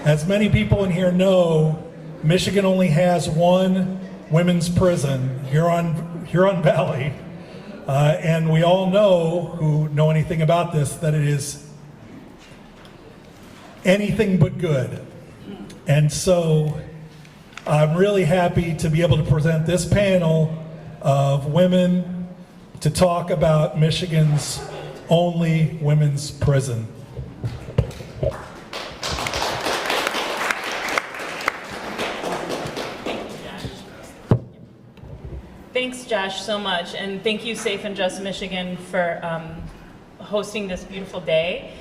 As many people in here know, Michigan only has one women's prison, Huron Valley. And we all know, who know anything about this, that it is anything but good. And so I'm really happy to be able to present this panel of women to talk about Michigan's only women's prison. Thanks, Josh, so much, and thank you, Safe and Just Michigan, for hosting this beautiful day.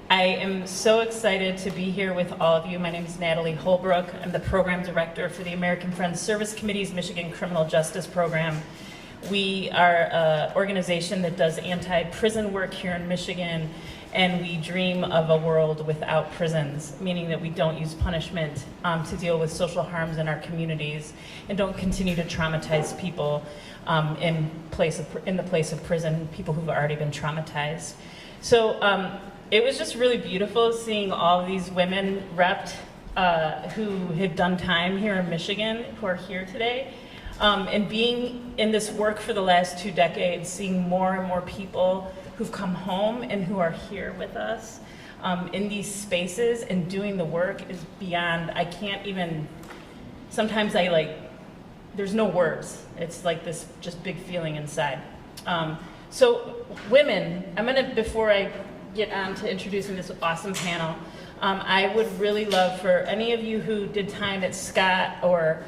I am so excited to be here with all of you. My name is Natalie Holbrook. I'm the Program Director for the American Friends Service Committee's Michigan Criminal Justice Program. We are an organization that does anti-prison work here in Michigan, and we dream of a world without prisons, meaning that we don't use punishment to deal with social harms in our communities and don't continue to traumatize people in the place of prison, people who've already been traumatized. So it was just really beautiful seeing all of these women repped who had done time here in Michigan, who are here today. And being in this work for the last 2 decades, seeing more and more people who've come home and who are here with us in these spaces and doing the work is beyond, I can't even, sometimes there's no words. It's like this just big feeling inside. So women, before I get on to introducing this awesome panel, I would really love for any of you who did time at Scott or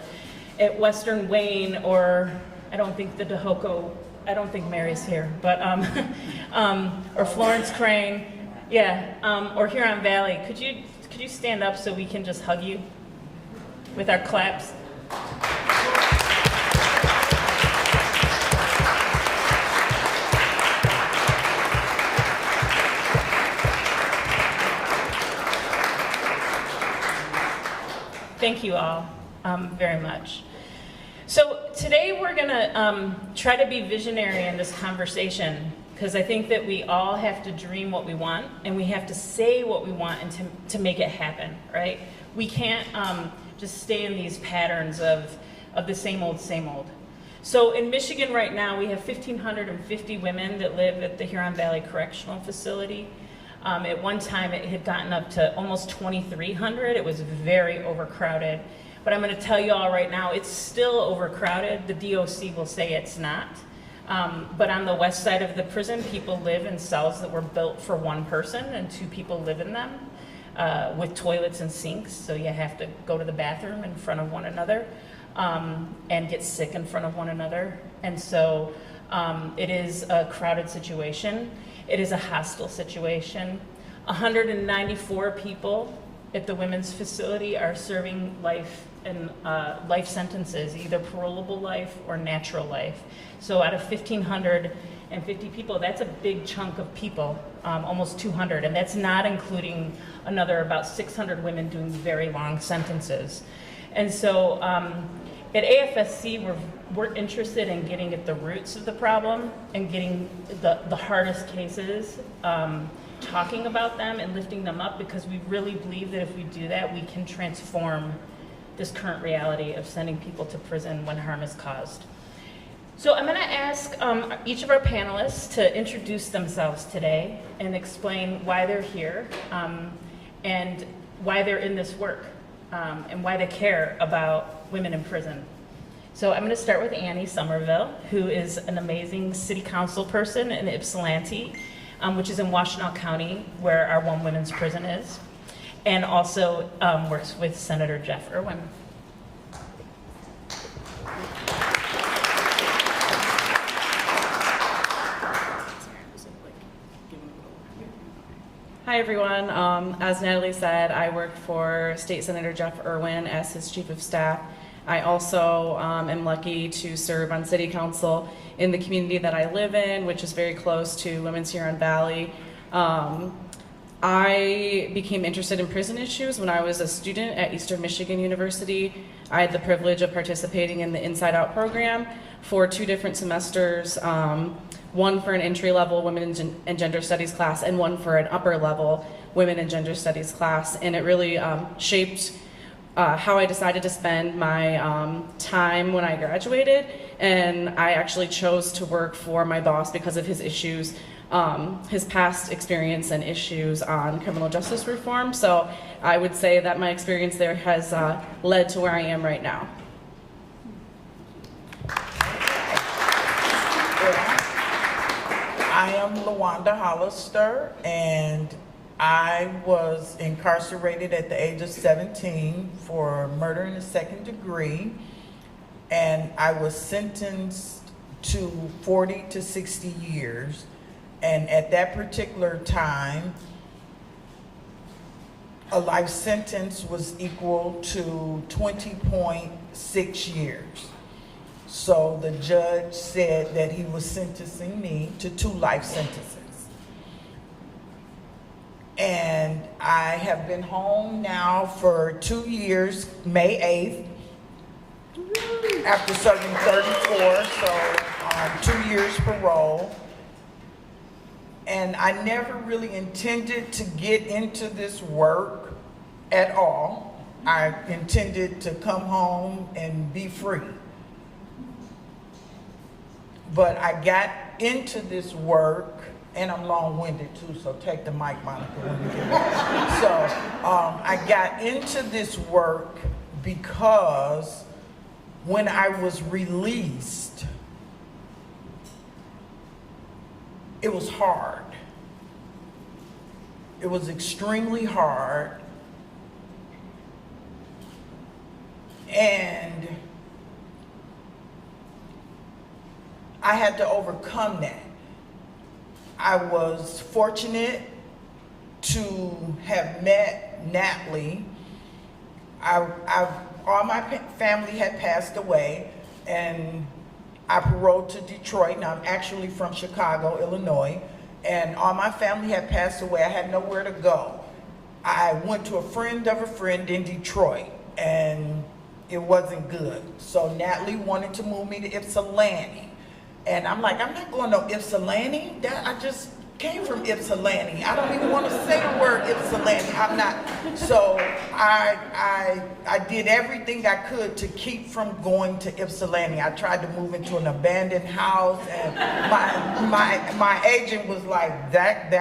at Western Wayne, or I don't think the Dahoko, I don't think Mary's here, but or Florence Crane, yeah, or Huron Valley. Could you stand up so we can just hug you with our claps? Thank you all very much. So today we're going to try to be visionary in this conversation, because I think that we all have to dream what we want and we have to say what we want and to make it happen, right? We can't just stay in these patterns of the same old, same old. So in Michigan right now, we have 1,550 women that live at the Huron Valley Correctional Facility. At one time, it had gotten up to almost 2,300. It was very overcrowded. But I'm going to tell you all right now, it's still overcrowded. The DOC will say it's not. But on the west side of the prison, people live in cells that were built for one person and 2 people live in them with toilets and sinks. So you have to go to the bathroom in front of one another and get sick in front of one another. And so it is a crowded situation. It is a hostile situation. 194 people at the women's facility are serving life and life sentences, either parolable life or natural life. So out of 1,550 people, that's a big chunk of people, almost 200, and that's not including another about 600 women doing very long sentences. And so at AFSC, we're interested in getting at the roots of the problem and getting the hardest cases, talking about them and lifting them up, because we really believe that if we do that, we can transform this current reality of sending people to prison when harm is caused. So I'm going to ask each of our panelists to introduce themselves today and explain why they're here and why they're in this work and why they care about women in prison. So I'm going to start with Annie Somerville, who is an amazing city council person in Ypsilanti, which is in Washtenaw County, where our one women's prison is, and also works with Senator Jeff Irwin. Hi everyone. As Natalie said, I work for State Senator Jeff Irwin as his Chief of Staff. I also am lucky to serve on City Council in the community that I live in, which is very close to Women's Huron Valley. I became interested in prison issues when I was a student at Eastern Michigan University. I had the privilege of participating in the Inside Out program for 2 different semesters. one for an entry-level women and gender studies class and one for an upper-level women and gender studies class. And it really shaped how I decided to spend my time when I graduated. And I actually chose to work for my boss because of his issues, his past experience and issues on criminal justice reform. So I would say that my experience there has led to where I am right now. I am Lawanda Hollister, and I was incarcerated at the age of 17 for murder in the second degree, and I was sentenced to 40 to 60 years. And at that particular time, a life sentence was equal to 20.6 years. So the judge said that he was sentencing me to 2 life sentences. And I have been home now for 2 years, May 8th, after serving 34, so 2 years parole. And I never really intended to get into this work at all. I intended to come home and be free. But I got into this work, and I'm long-winded too, so take the mic, Monica, when you get back. So I got into this work because when I was released, it was hard. It was extremely hard. And I had to overcome that. I was fortunate to have met Natalie. All my family had passed away, and I paroled to Detroit. Now I'm actually from Chicago, Illinois, and all my family had passed away. I had nowhere to go. I went to a friend of a friend in Detroit, and it wasn't good. So Natalie wanted to move me to Ypsilanti. And I'm like, I'm not going to Ypsilanti. I just came from Ypsilanti. I don't even want to say the word Ypsilanti. I'm not. So I did everything I could to keep from going to Ypsilanti. I tried to move into an abandoned house, and my agent was like, that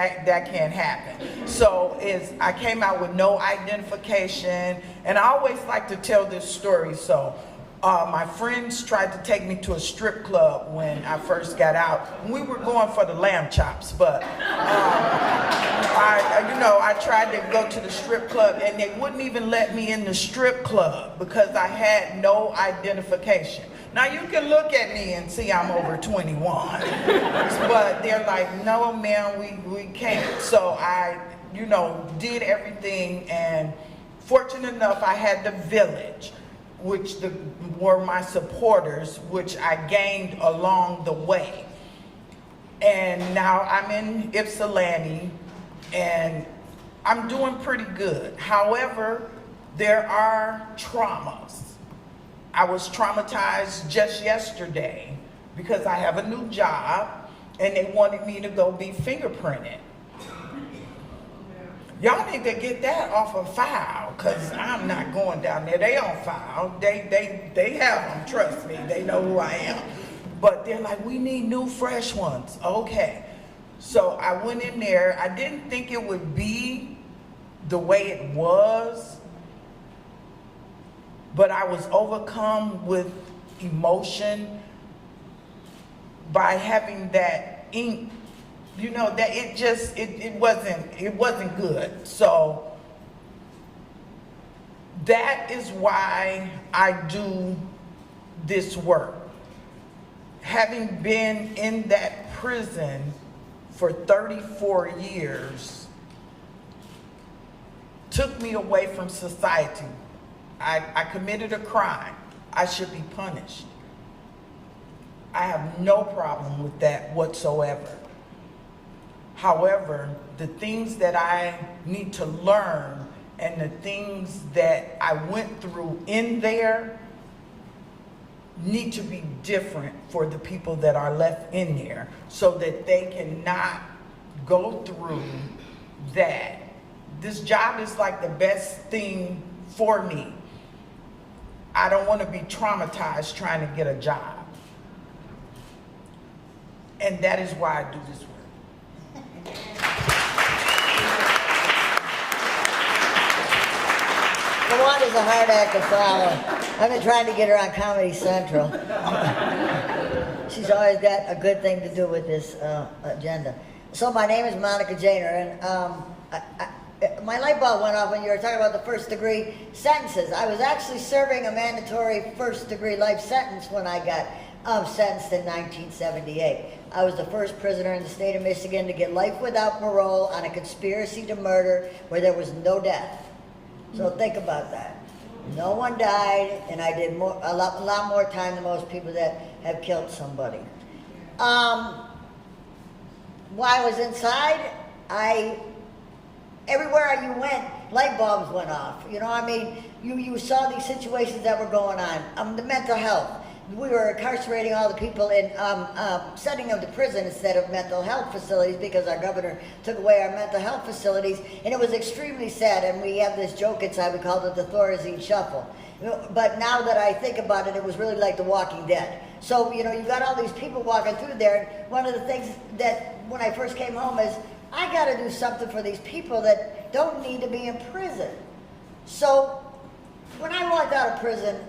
can't happen. So I came out with no identification, and I always like to tell this story. So my friends tried to take me to a strip club when I first got out. We were going for the lamb chops, but I tried to go to the strip club, and they wouldn't even let me in the strip club because I had no identification. Now you can look at me and see I'm over 21, but they're like, no, ma'am, we can't. So I, did everything, and fortunate enough, I had the village, which were my supporters, which I gained along the way. And now I'm in Ypsilanti, and I'm doing pretty good. However, there are traumas. I was traumatized just yesterday because I have a new job, and they wanted me to go be fingerprinted. Y'all need to get that off of file, because I'm not going down there. They on file. They have them, trust me. They know who I am. But they're like, we need new, fresh ones. Okay. So I went in there. I didn't think it would be the way it was, but I was overcome with emotion by having that ink. That it wasn't good. So that is why I do this work. Having been in that prison for 34 years took me away from society. I committed a crime. I should be punished. I have no problem with that whatsoever. However, the things that I need to learn and the things that I went through in there need to be different for the people that are left in there so that they cannot go through that. This job is like the best thing for me. I don't want to be traumatized trying to get a job. And that is why I do this work. Lawanda's a hard act to follow. I've been trying to get her on Comedy Central. She's always got a good thing to do with this agenda. So my name is Monica Jahner, and my light bulb went off when you were talking about the first degree sentences. I was actually serving a mandatory first degree life sentence when I got sentenced in 1978. I was the first prisoner in the state of Michigan to get life without parole on a conspiracy to murder where there was no death. So think about that. No one died, and I did a lot more time than most people that have killed somebody. While I was inside, everywhere you went, light bulbs went off. You know, I mean, you saw these situations that were going on. The mental health. We were incarcerating all the people in setting them to prison instead of mental health facilities because our governor took away our mental health facilities, and it was extremely sad. And we have this joke inside, we called it the Thorazine Shuffle. You know, but now that I think about it, it was really like The Walking Dead. So, you know, you got all these people walking through there, and one of the things that when I first came home is, I got to do something for these people that don't need to be in prison. So when I walked out of prison,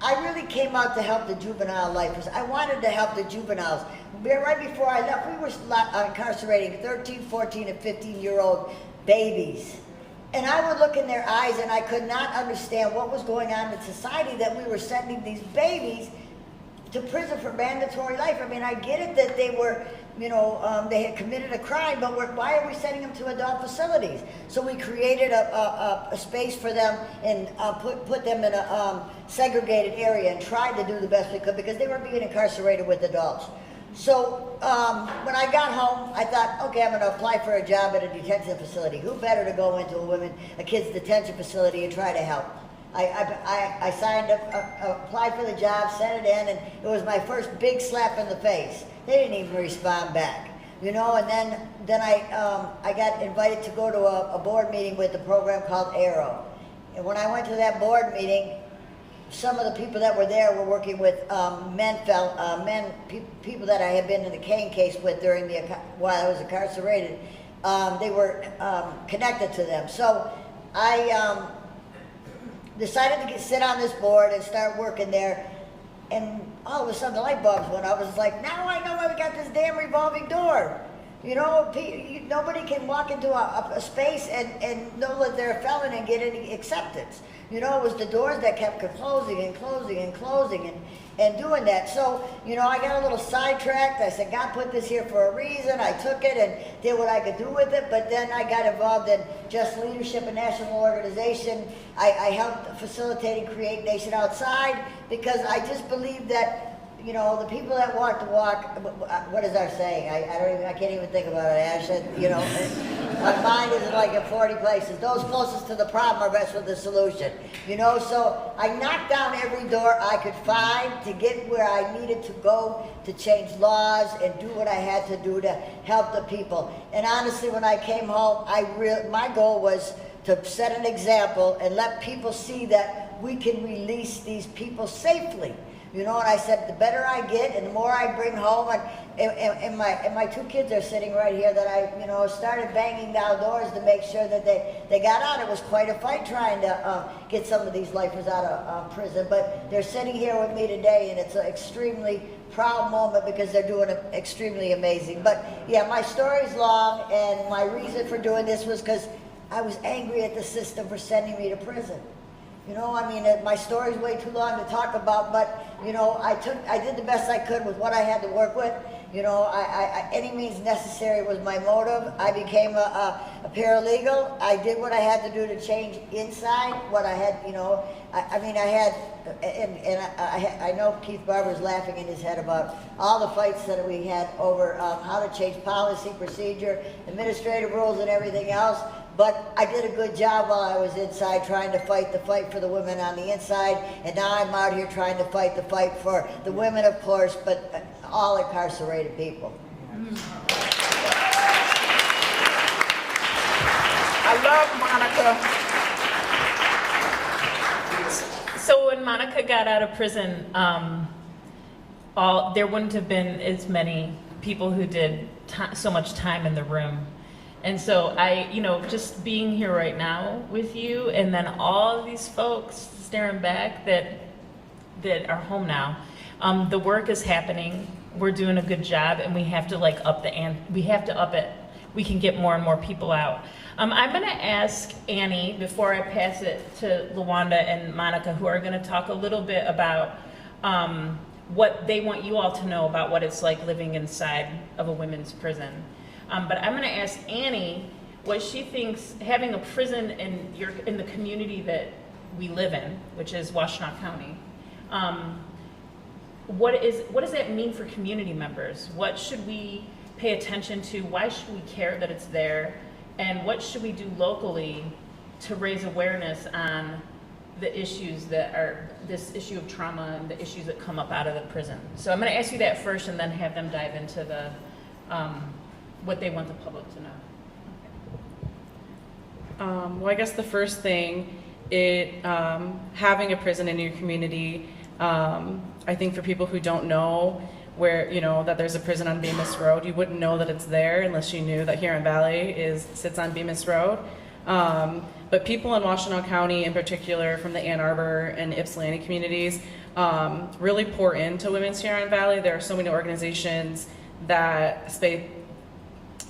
I really came out to help the juvenile lifers. I wanted to help the juveniles. Right before I left, we were incarcerating 13, 14, and 15-year-old babies. And I would look in their eyes and I could not understand what was going on in society that we were sending these babies to prison for mandatory life. I mean, I get it that they were, you know, they had committed a crime, but why are we sending them to adult facilities? So we created a space for them and put them in a segregated area and tried to do the best we could because they were being incarcerated with adults. So when I got home, I thought, okay, I'm going to apply for a job at a detention facility. Who better to go into a kid's detention facility and try to help? I signed up, applied for the job, sent it in, and it was my first big slap in the face. They didn't even respond back, you know. And then I got invited to go to a board meeting with a program called A.R.R.O. And when I went to that board meeting, some of the people that were there were working with people that I had been in the Kane case with while I was incarcerated. They were connected to them, so I decided to sit on this board and start working there, and all of a sudden the light bulbs went off. I was like, now I know why we got this damn revolving door. You know, nobody can walk into a space and know that they're a felon and get any acceptance. You know, it was the doors that kept closing and closing and closing and doing that. So, you know, I got a little sidetracked. I said, God put this here for a reason. I took it and did what I could do with it. But then I got involved in Just Leadership, a national organization. I helped facilitate and create Nation Outside because I just believe that, you know, the people that walk the walk, what is our saying? I can't even think about it, Ash. You know, my mind is like in 40 places. Those closest to the problem are best with the solution. You know, so I knocked down every door I could find to get where I needed to go to change laws and do what I had to do to help the people. And honestly, when I came home, my goal was to set an example and let people see that we can release these people safely. You know, and I said, the better I get and the more I bring home, and my two kids are sitting right here that I, you know, started banging down doors to make sure that they got out. It was quite a fight trying to get some of these lifers out of prison, but they're sitting here with me today, and it's an extremely proud moment because they're doing extremely amazing. But yeah, my story's long, and my reason for doing this was because I was angry at the system for sending me to prison. You know, I mean, my story's way too long to talk about, but, you know, I did the best I could with what I had to work with. You know, any means necessary was my motive. I became a paralegal. I did what I had to do to change inside what I had, you know. I mean, I had, and I know Keith Barber's laughing in his head about all the fights that we had over how to change policy, procedure, administrative rules, and everything else. But I did a good job while I was inside trying to fight the fight for the women on the inside, and now I'm out here trying to fight the fight for the women, of course, but all incarcerated people. I love Monica. So when Monica got out of prison, there wouldn't have been as many people who did so much time in the room. And so I, you know, just being here right now with you, and then all of these folks staring back that are home now, the work is happening. We're doing a good job, and we have to like up it. We can get more and more people out. I'm going to ask Annie, before I pass it to Lawanda and Monica, who are going to talk a little bit about what they want you all to know about what it's like living inside of a women's prison. But I'm going to ask Annie what she thinks having a prison in the community that we live in, which is Washtenaw County. What does that mean for community members? What should we pay attention to? Why should we care that it's there? And what should we do locally to raise awareness on the issues that are this issue of trauma and the issues that come up out of the prison? So I'm going to ask you that first, and then have them dive into the what they want the public to know. Well, I guess the first thing, having a prison in your community, I think for people who don't know where, you know, that there's a prison on Bemis Road, you wouldn't know that it's there unless you knew that Huron Valley sits on Bemis Road. But people in Washtenaw County in particular, from the A.R.R.O and Ypsilanti communities, really pour into Women's Huron Valley. There are so many organizations that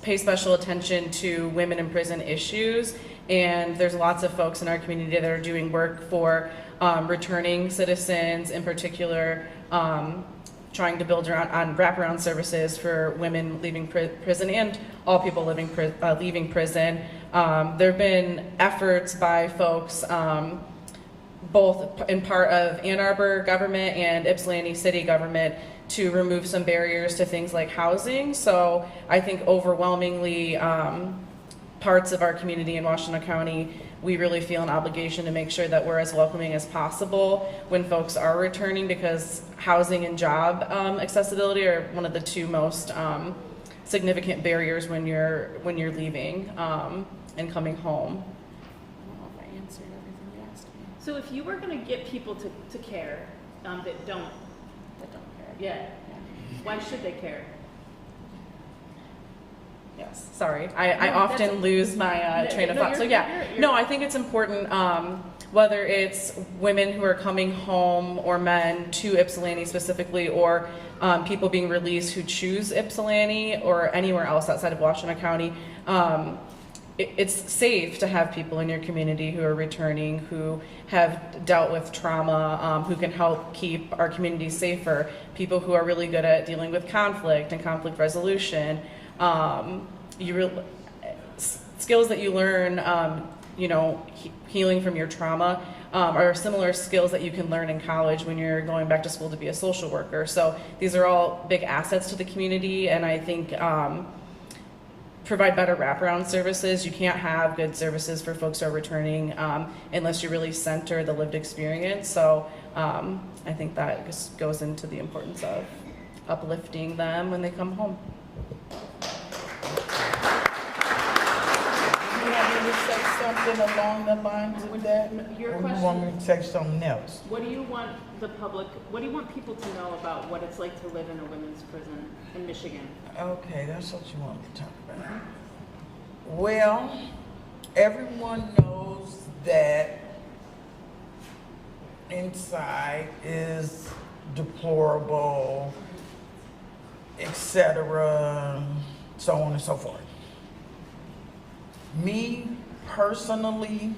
pay special attention to women in prison issues, and there's lots of folks in our community that are doing work for returning citizens, in particular, trying to build on wraparound services for women leaving prison and all people leaving prison. There have been efforts by folks, both in part of A.R.R.O government and Ypsilanti city government, to remove some barriers to things like housing. So I think overwhelmingly parts of our community in Washtenaw County, we really feel an obligation to make sure that we're as welcoming as possible when folks are returning, because housing and job accessibility are one of the two most significant barriers when you're leaving and coming home. I don't know if I answered everything you asked me. So if you were going to get people to care that don't care, yeah, why should they care? Yes, sorry. I often lose my train of thought. So yeah, no, I think it's important, whether it's women who are coming home or men to Ypsilanti specifically, or people being released who choose Ypsilanti or anywhere else outside of Washtenaw County. It's safe to have people in your community who are returning, who have dealt with trauma, who can help keep our community safer, people who are really good at dealing with conflict and conflict resolution. Skills that you learn, healing from your trauma, are similar skills that you can learn in college when you're going back to school to be a social worker. So these are all big assets to the community, and I think provide better wraparound services. You can't have good services for folks who are returning unless you really center the lived experience. So I think that just goes into the importance of uplifting them when they come home. You want me to say something along the lines of that? Your or question- you want me to say something else? What do you want people to know about what it's like to live in a women's prison in Michigan? Okay, that's what you want me to talk about. Well, everyone knows that inside is deplorable, etc., so on and so forth. Me personally,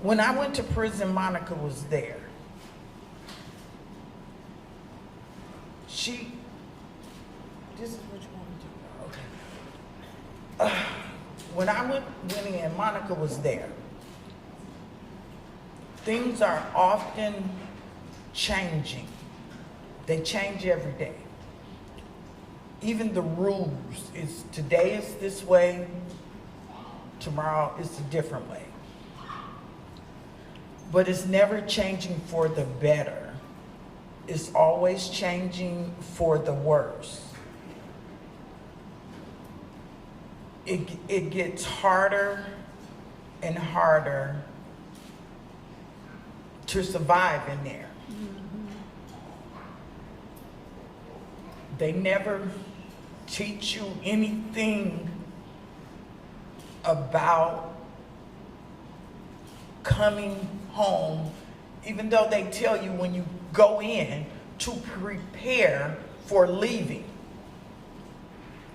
when I went to prison, Monica was there. This is what you want to do. Okay. When I went in, Monica was there. Things are often changing. They change every day. Even the rules is today is this way, tomorrow is a different way. But it's never changing for the better. It's always changing for the worse. It gets harder and harder to survive in there. They never teach you anything about coming home, even though they tell you when you go in to prepare for leaving.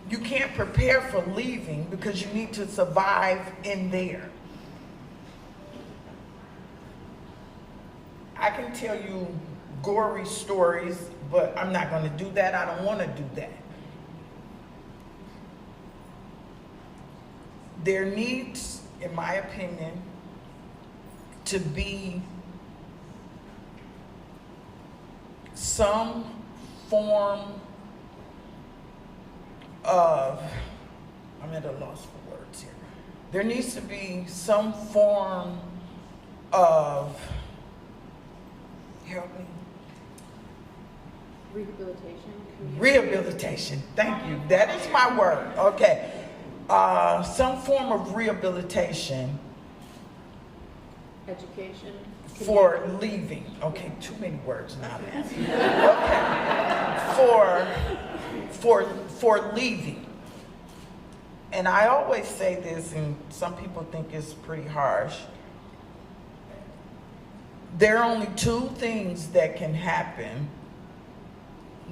You can't prepare for leaving because you need to survive in there. I can tell you gory stories, but I'm not going to do that. I don't want to do that. There needs, in my opinion, to be some form of, I'm at a loss for words here. There needs to be some form of, help me. Rehabilitation, thank you. That is my word, okay. Some form of rehabilitation. Education. For leaving, okay, too many words now. Okay, for leaving. And I always say this, and some people think it's pretty harsh. There are only two things that can happen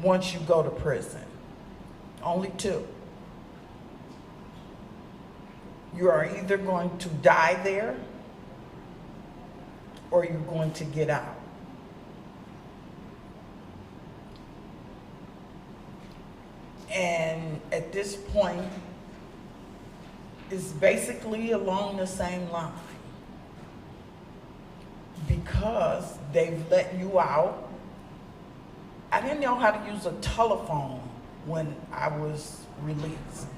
once you go to prison. Only two. You are either going to die there or you're going to get out. And at this point, it's basically along the same line. Because they've let you out. I didn't know how to use a telephone when I was released.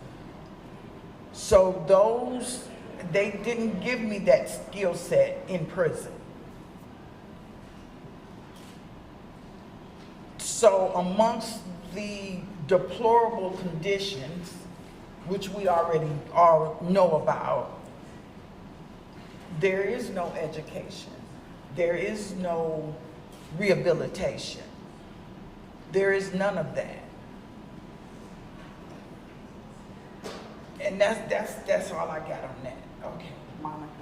So they didn't give me that skill set in prison. So amongst the deplorable conditions, which we already all know about, there is no education. There is no rehabilitation. There is none of that. And that's all I got on that. Okay, Monica.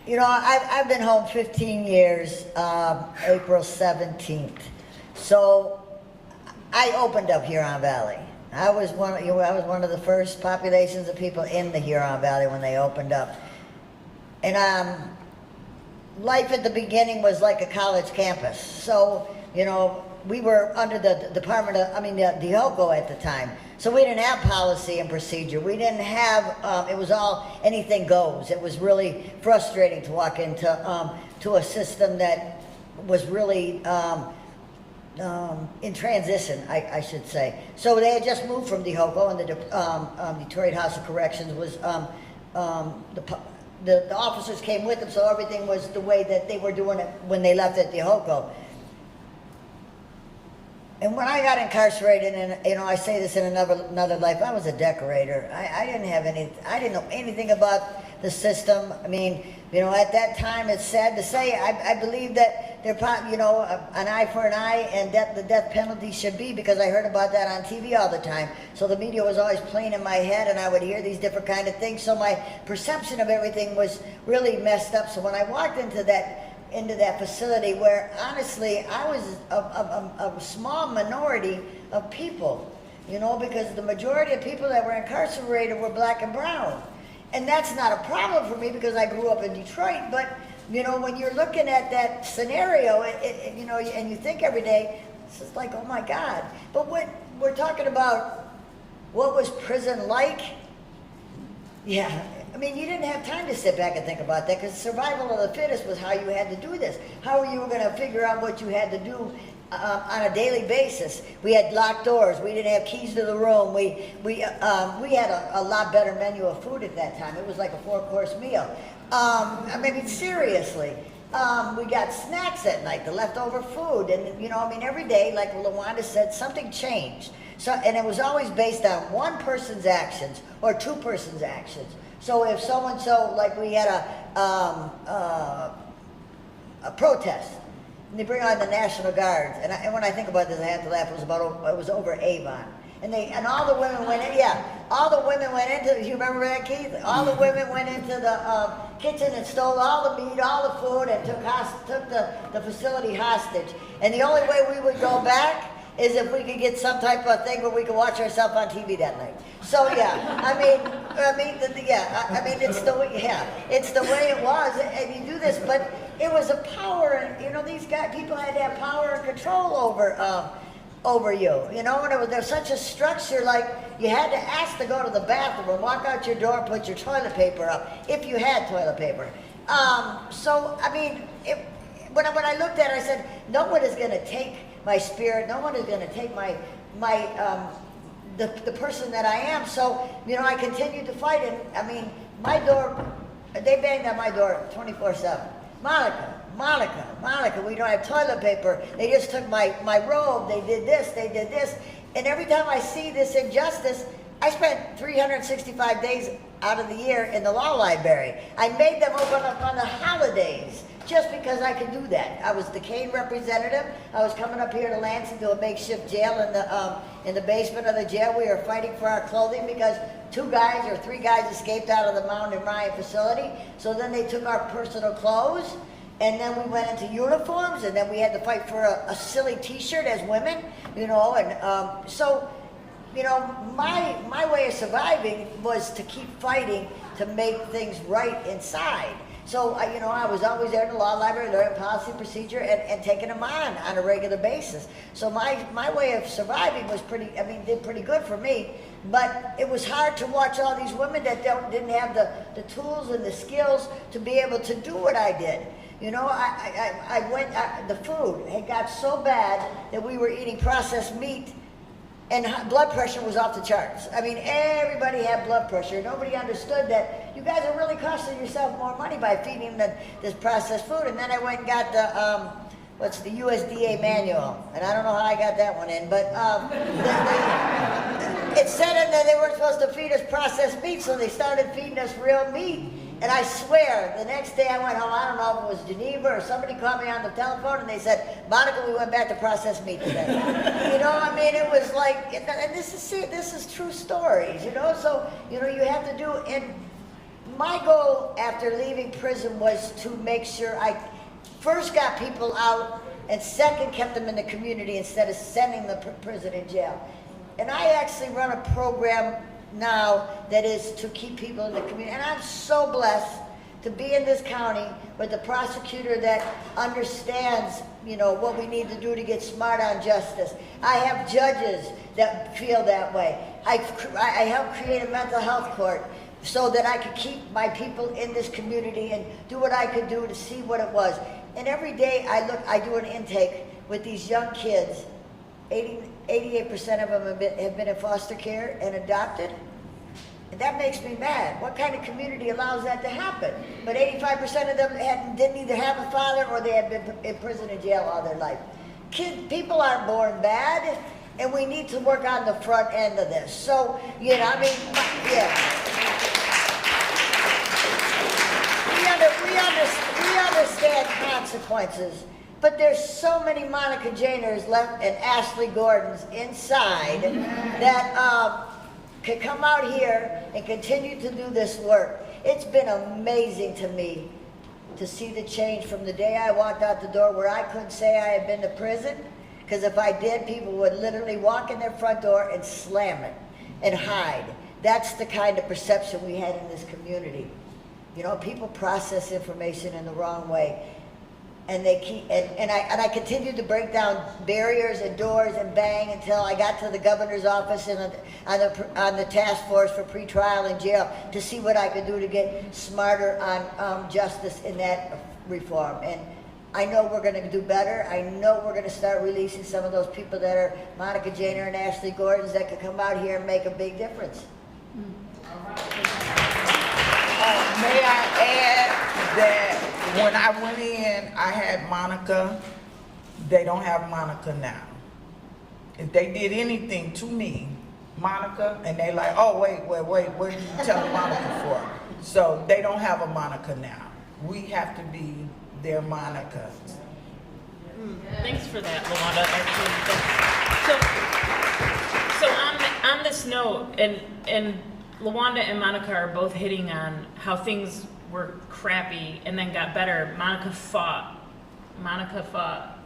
You know, I've been home 15 years, April 17th. So I opened up Huron Valley. I was one of the first populations of people in the Huron Valley when they opened up. And life at the beginning was like a college campus. So, you know, we were under the Department of, the AFSC-MCJP at the time. So we didn't have policy and procedure. We didn't have, it was all anything goes. It was really frustrating to walk into to a system that was really in transition, I should say. So they had just moved from the AFSC-MCJP, and the Detroit House of Corrections was, the officers came with them, so everything was the way that they were doing it when they left at the AFSC-MCJP. And when I got incarcerated, and you know, I say this in another life, I was a decorator. I didn't know anything about the system. I mean, you know, at that time, it's sad to say, I believe that you know, an eye for an eye and the death penalty should be, because I heard about that on TV all the time. So the media was always playing in my head, and I would hear these different kind of things. So my perception of everything was really messed up. So when I walked into that facility, where honestly I was a small minority of people, you know, because the majority of people that were incarcerated were black and brown. And that's not a problem for me because I grew up in Detroit, but you know, when you're looking at that scenario, you know, and you think every day, this is like, oh my God. But what we're talking about, what was prison like? Yeah, I mean, you didn't have time to sit back and think about that, because survival of the fittest was how you had to do this. How you were going to figure out what you had to do on a daily basis. We had locked doors. We didn't have keys to the room. We had a lot better menu of food at that time. It was like a 4-course meal. I mean, seriously. We got snacks at night, the leftover food, and you know, I mean, every day, like Lawanda said, something changed. So, and it was always based on one person's actions or two persons' actions. So if so-and-so, like we had a protest, and they bring on the National Guard, and when I think about this, I have to laugh. It was over Avon, and all the women went in. Yeah, all the women went into. You remember that, Keith? All the women went into the kitchen and stole all the meat, all the food, and took the facility hostage. And the only way we would go back is if we could get some type of thing where we could watch ourselves on TV that night. So yeah, I mean, it's the way it was, and you do this, but it was a power, and you know, people had to have power and control over you, you know, and there's such a structure, like you had to ask to go to the bathroom or walk out your door, put your toilet paper up if you had toilet paper. So I mean, when I looked at it, I said, no one is going to take my spirit. No one is going to take the person that I am. So, you know, I continued to fight, and I mean, my door, they banged on my door 24/7. Monica, we don't have toilet paper. They just took my robe. They did this. And every time I see this injustice, I spent 365 days out of the year in the law library. I made them open up on the holidays, just because I could do that. I was the Kane representative. I was coming up here to Lansing to a makeshift jail in the basement of the jail. We were fighting for our clothing because 2 guys or 3 guys escaped out of the Mountain and Ryan facility. So then they took our personal clothes, and then we went into uniforms, and then we had to fight for a silly T-shirt as women, you know. And so, you know, my way of surviving was to keep fighting to make things right inside. So, you know, I was always there in the law library, learning policy, procedure, and taking them on a regular basis. So my way of surviving was did pretty good for me. But it was hard to watch all these women that didn't have the tools and the skills to be able to do what I did. You know, the food had got so bad that we were eating processed meat, and blood pressure was off the charts. I mean, everybody had blood pressure. Nobody understood that you guys are really costing yourself more money by feeding this processed food. And then I went and got the USDA manual, and I don't know how I got that one in, but it said in there they weren't supposed to feed us processed meat, so they started feeding us real meat. And I swear, the next day I went home, I don't know if it was Geneva or somebody called me on the telephone, and they said, Monica, we went back to processed meat today. You know, I mean, it was like, and this is true stories, you know, so, you know, you have to do, and my goal after leaving prison was to make sure I first got people out, and second, kept them in the community instead of sending the prison in jail. And I actually run a program now that is to keep people in the community. And I'm so blessed to be in this county with a prosecutor that understands, you know, what we need to do to get smart on justice. I have judges that feel that way. I helped create a mental health court so that I could keep my people in this community and do what I could do to see what it was. And every day I do an intake with these young kids. 88% of them have been in foster care and adopted. And that makes me mad. What kind of community allows that to happen? But 85% of them didn't either have a father or they had been in prison and jail all their life. People aren't born bad, and we need to work on the front end of this. So, you know, I mean, yeah. We understand consequences. But there's so many Monica Jahners left and Ashley Gordons inside that can come out here and continue to do this work. It's been amazing to me to see the change from the day I walked out the door where I couldn't say I had been to prison, because if I did, people would literally walk in their front door and slam it and hide. That's the kind of perception we had in this community. You know, people process information in the wrong way. And they keep, and I continued to break down barriers and doors and bang until I got to the governor's office and on the task force for pretrial in jail to see what I could do to get smarter on justice in that reform. And I know we're going to do better. I know we're going to start releasing some of those people that are Monica Jahner and Ashley Gordons that could come out here and make a big difference. May I add that when I went in, I had Monica. They don't have Monica now. If they did anything to me, Monica, and they like, oh, wait, what did you tell Monica for? So they don't have a Monica now. We have to be their Monica. Thanks for that, Lawanda. Actually, so on this note, and Lawanda and Monica are both hitting on how things were crappy and then got better. Monica fought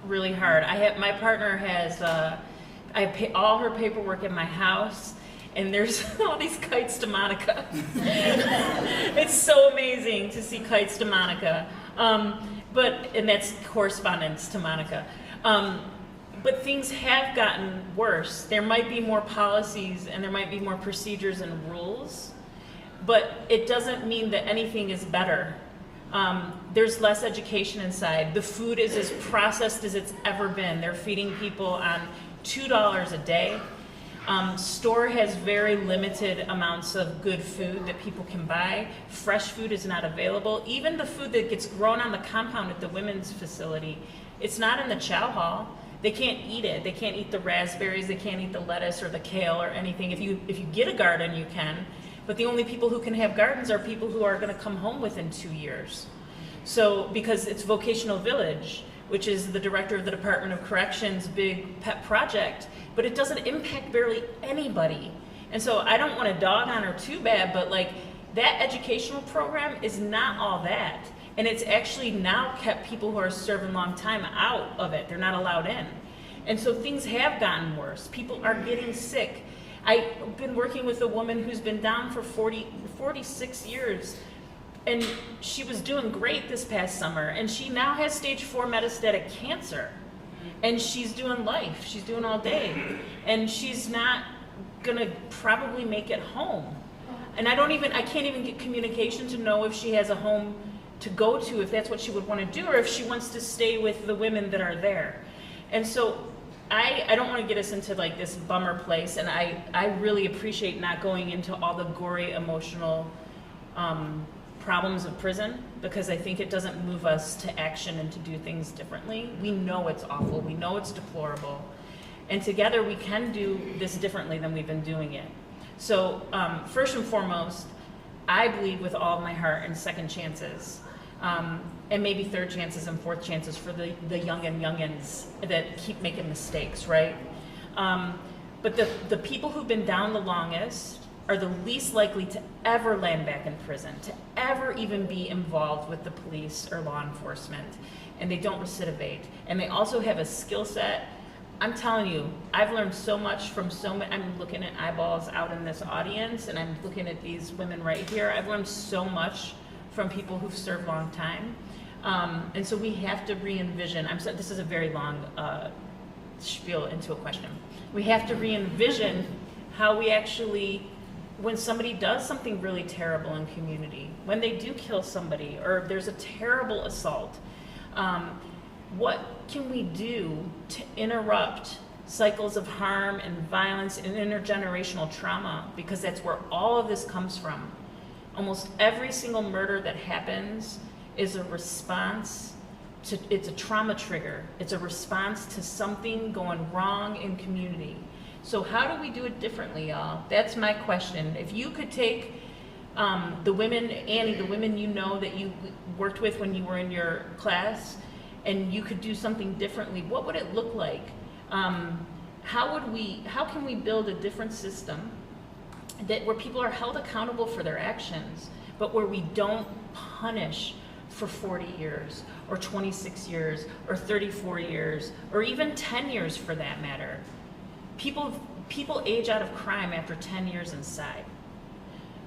really hard. My partner has, I pay all her paperwork in my house, and there's all these kites to Monica. It's so amazing to see kites to Monica. And that's correspondence to Monica. But things have gotten worse. There might be more policies and there might be more procedures and rules, but it doesn't mean that anything is better. There's less education inside. The food is as processed as it's ever been. They're feeding people on $2 a day. Store has very limited amounts of good food that people can buy. Fresh food is not available. Even the food that gets grown on the compound at the women's facility, it's not in the chow hall. They can't eat it. They can't eat the raspberries. They can't eat the lettuce or the kale or anything. If you get a garden, you can. But the only people who can have gardens are people who are going to come home within 2 years. So because it's Vocational Village, which is the director of the Department of Corrections' big pet project, but it doesn't impact barely anybody. And so I don't want to dog on her too bad, but like that educational program is not all that. And it's actually now kept people who are serving long time out of it. They're not allowed in. And so things have gotten worse. People are getting sick. I've been working with a woman who's been down for 46 years, and she was doing great this past summer, and she now has stage 4 metastatic cancer. And she's doing life. She's doing all day. And she's not gonna probably make it home. And I can't even get communication to know if she has a home to go to, if that's what she would want to do, or if she wants to stay with the women that are there. And so I don't want to get us into like this bummer place, and I really appreciate not going into all the gory emotional problems of prison, because I think it doesn't move us to action and to do things differently. We know it's awful, we know it's deplorable, and together we can do this differently than we've been doing it. So first and foremost, I believe with all of my heart in second chances, and maybe third chances and fourth chances for the youngins that keep making mistakes, right? But the people who've been down the longest are the least likely to ever land back in prison, to ever even be involved with the police or law enforcement, and they don't recidivate. And they also have a skill set. I'm telling you, I've learned so much from so many. I'm looking at eyeballs out in this audience, and I'm looking at these women right here. I've learned so much from people who've served long time. And so we have to re-envision. This is a very long spiel into a question. We have to re-envision how we actually, when somebody does something really terrible in community, when they do kill somebody, or there's a terrible assault, what can we do to interrupt cycles of harm and violence and intergenerational trauma? Because that's where all of this comes from. Almost every single murder that happens is a response to, it's a trauma trigger. It's a response to something going wrong in community. So how do we do it differently, y'all? That's my question. If you could take the women, Annie, the women you know that you worked with when you were in your class, and you could do something differently, what would it look like? How can we build a different system where people are held accountable for their actions, but where we don't punish for 40 years, or 26 years, or 34 years, or even 10 years for that matter? People age out of crime after 10 years inside.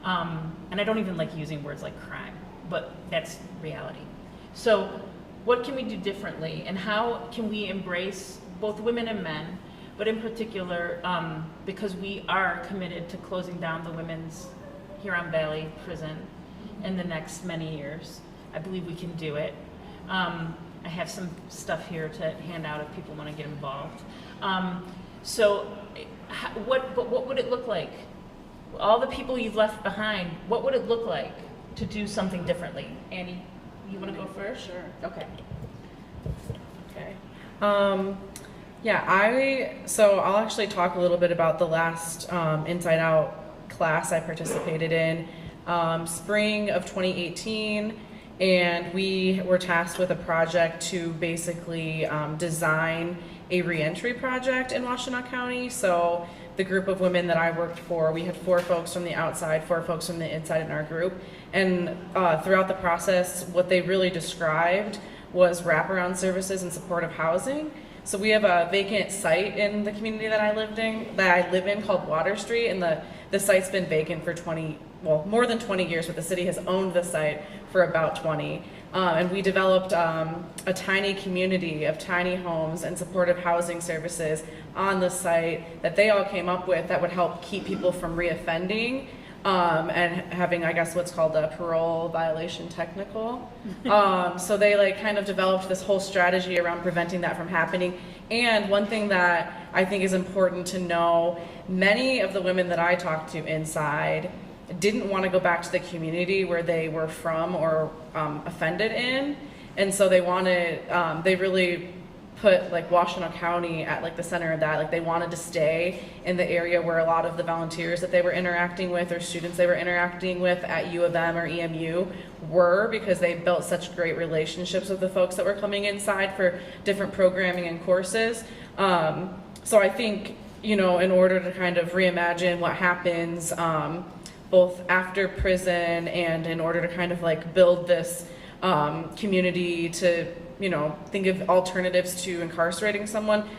And I don't even like using words like crime. but that's reality. So what can we do differently, and how can we embrace both women and men, but in particular, because we are committed to closing down the women's Huron Valley prison in the next many years. I believe we can do it. I have some stuff here to hand out if people want to get involved. What would it look like? All the people you've left behind, what would it look like to do something differently? Annie, you want to go first? Sure. Okay. Okay. Yeah, so I'll actually talk a little bit about the last Inside Out class I participated in, spring of 2018, and we were tasked with a project to basically design a reentry project in Washtenaw County. So the group of women that I worked for, we had 4 folks from the outside, 4 folks from the inside in our group, and throughout the process, what they really described was wraparound services and supportive housing. So we have a vacant site in the community that I live in called Water Street, and the site's been vacant for more than 20 years, but the city has owned the site for about 20. And we developed a tiny community of tiny homes and supportive housing services on the site that they all came up with that would help keep people from reoffending and having, I guess, what's called a parole violation technical. So they kind of developed this whole strategy around preventing that from happening. And one thing that I think is important to know, many of the women that I talked to inside didn't want to go back to the community where they were from or offended in. And so they wanted, they really put Washtenaw County at the center of that. They wanted to stay in the area where a lot of the volunteers that they were interacting with or students they were interacting with at U of M or EMU were, because they built such great relationships with the folks that were coming inside for different programming and courses. So I think, in order to kind of reimagine what happens both after prison and in order to kind of build this community to think of alternatives to incarcerating someone,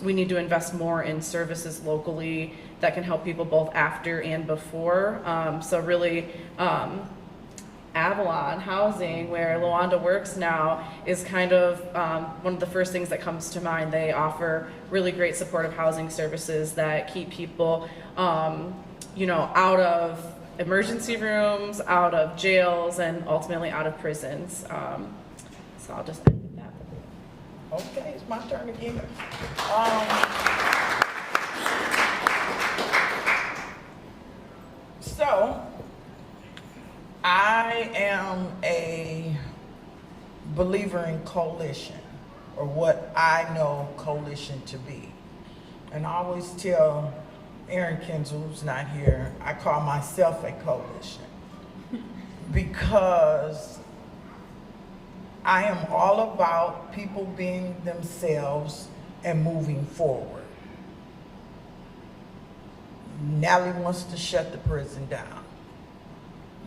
we need to invest more in services locally that can help people both after and before. So really, Avalon Housing, where Lawanda works now, is kind of one of the first things that comes to mind. They offer really great supportive housing services that keep people, out of emergency rooms, out of jails, and ultimately out of prisons. So I'll just end with that. Okay, it's my turn again. So, I am a believer in coalition, or what I know coalition to be. And I always tell Aaron Kinzel, who's not here, I call myself a coalition because I am all about people being themselves and moving forward. Natalie wants to shut the prison down.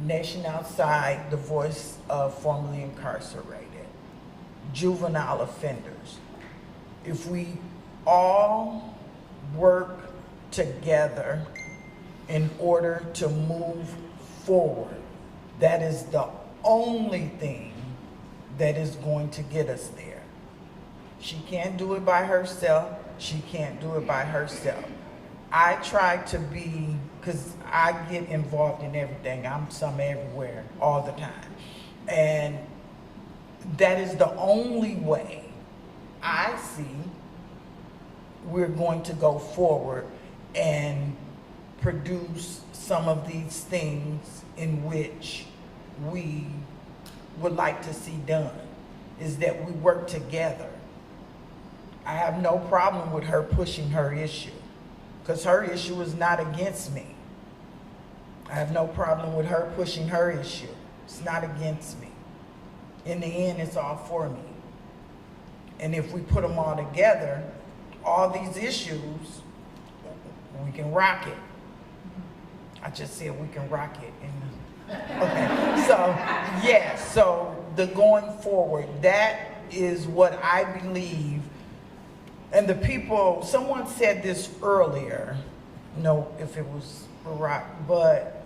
Nation Outside, the voice of formerly incarcerated. Juvenile offenders. If we all work together in order to move forward, that is the only thing that is going to get us there. She can't do it by herself. She can't do it by herself. I try to be, because I get involved in everything. I'm some everywhere all the time. And that is the only way I see we're going to go forward and produce some of these things in which we would like to see done, is that we work together. I have no problem with her pushing her issue, because her issue is not against me. I have no problem with her pushing her issue. It's not against me. In the end, it's all for me. And if we put them all together, all these issues, we can rock it. I just said we can rock it. Okay, so yeah, so the going forward, that is what I believe. And the people, someone said this earlier, no, if it was Barack, but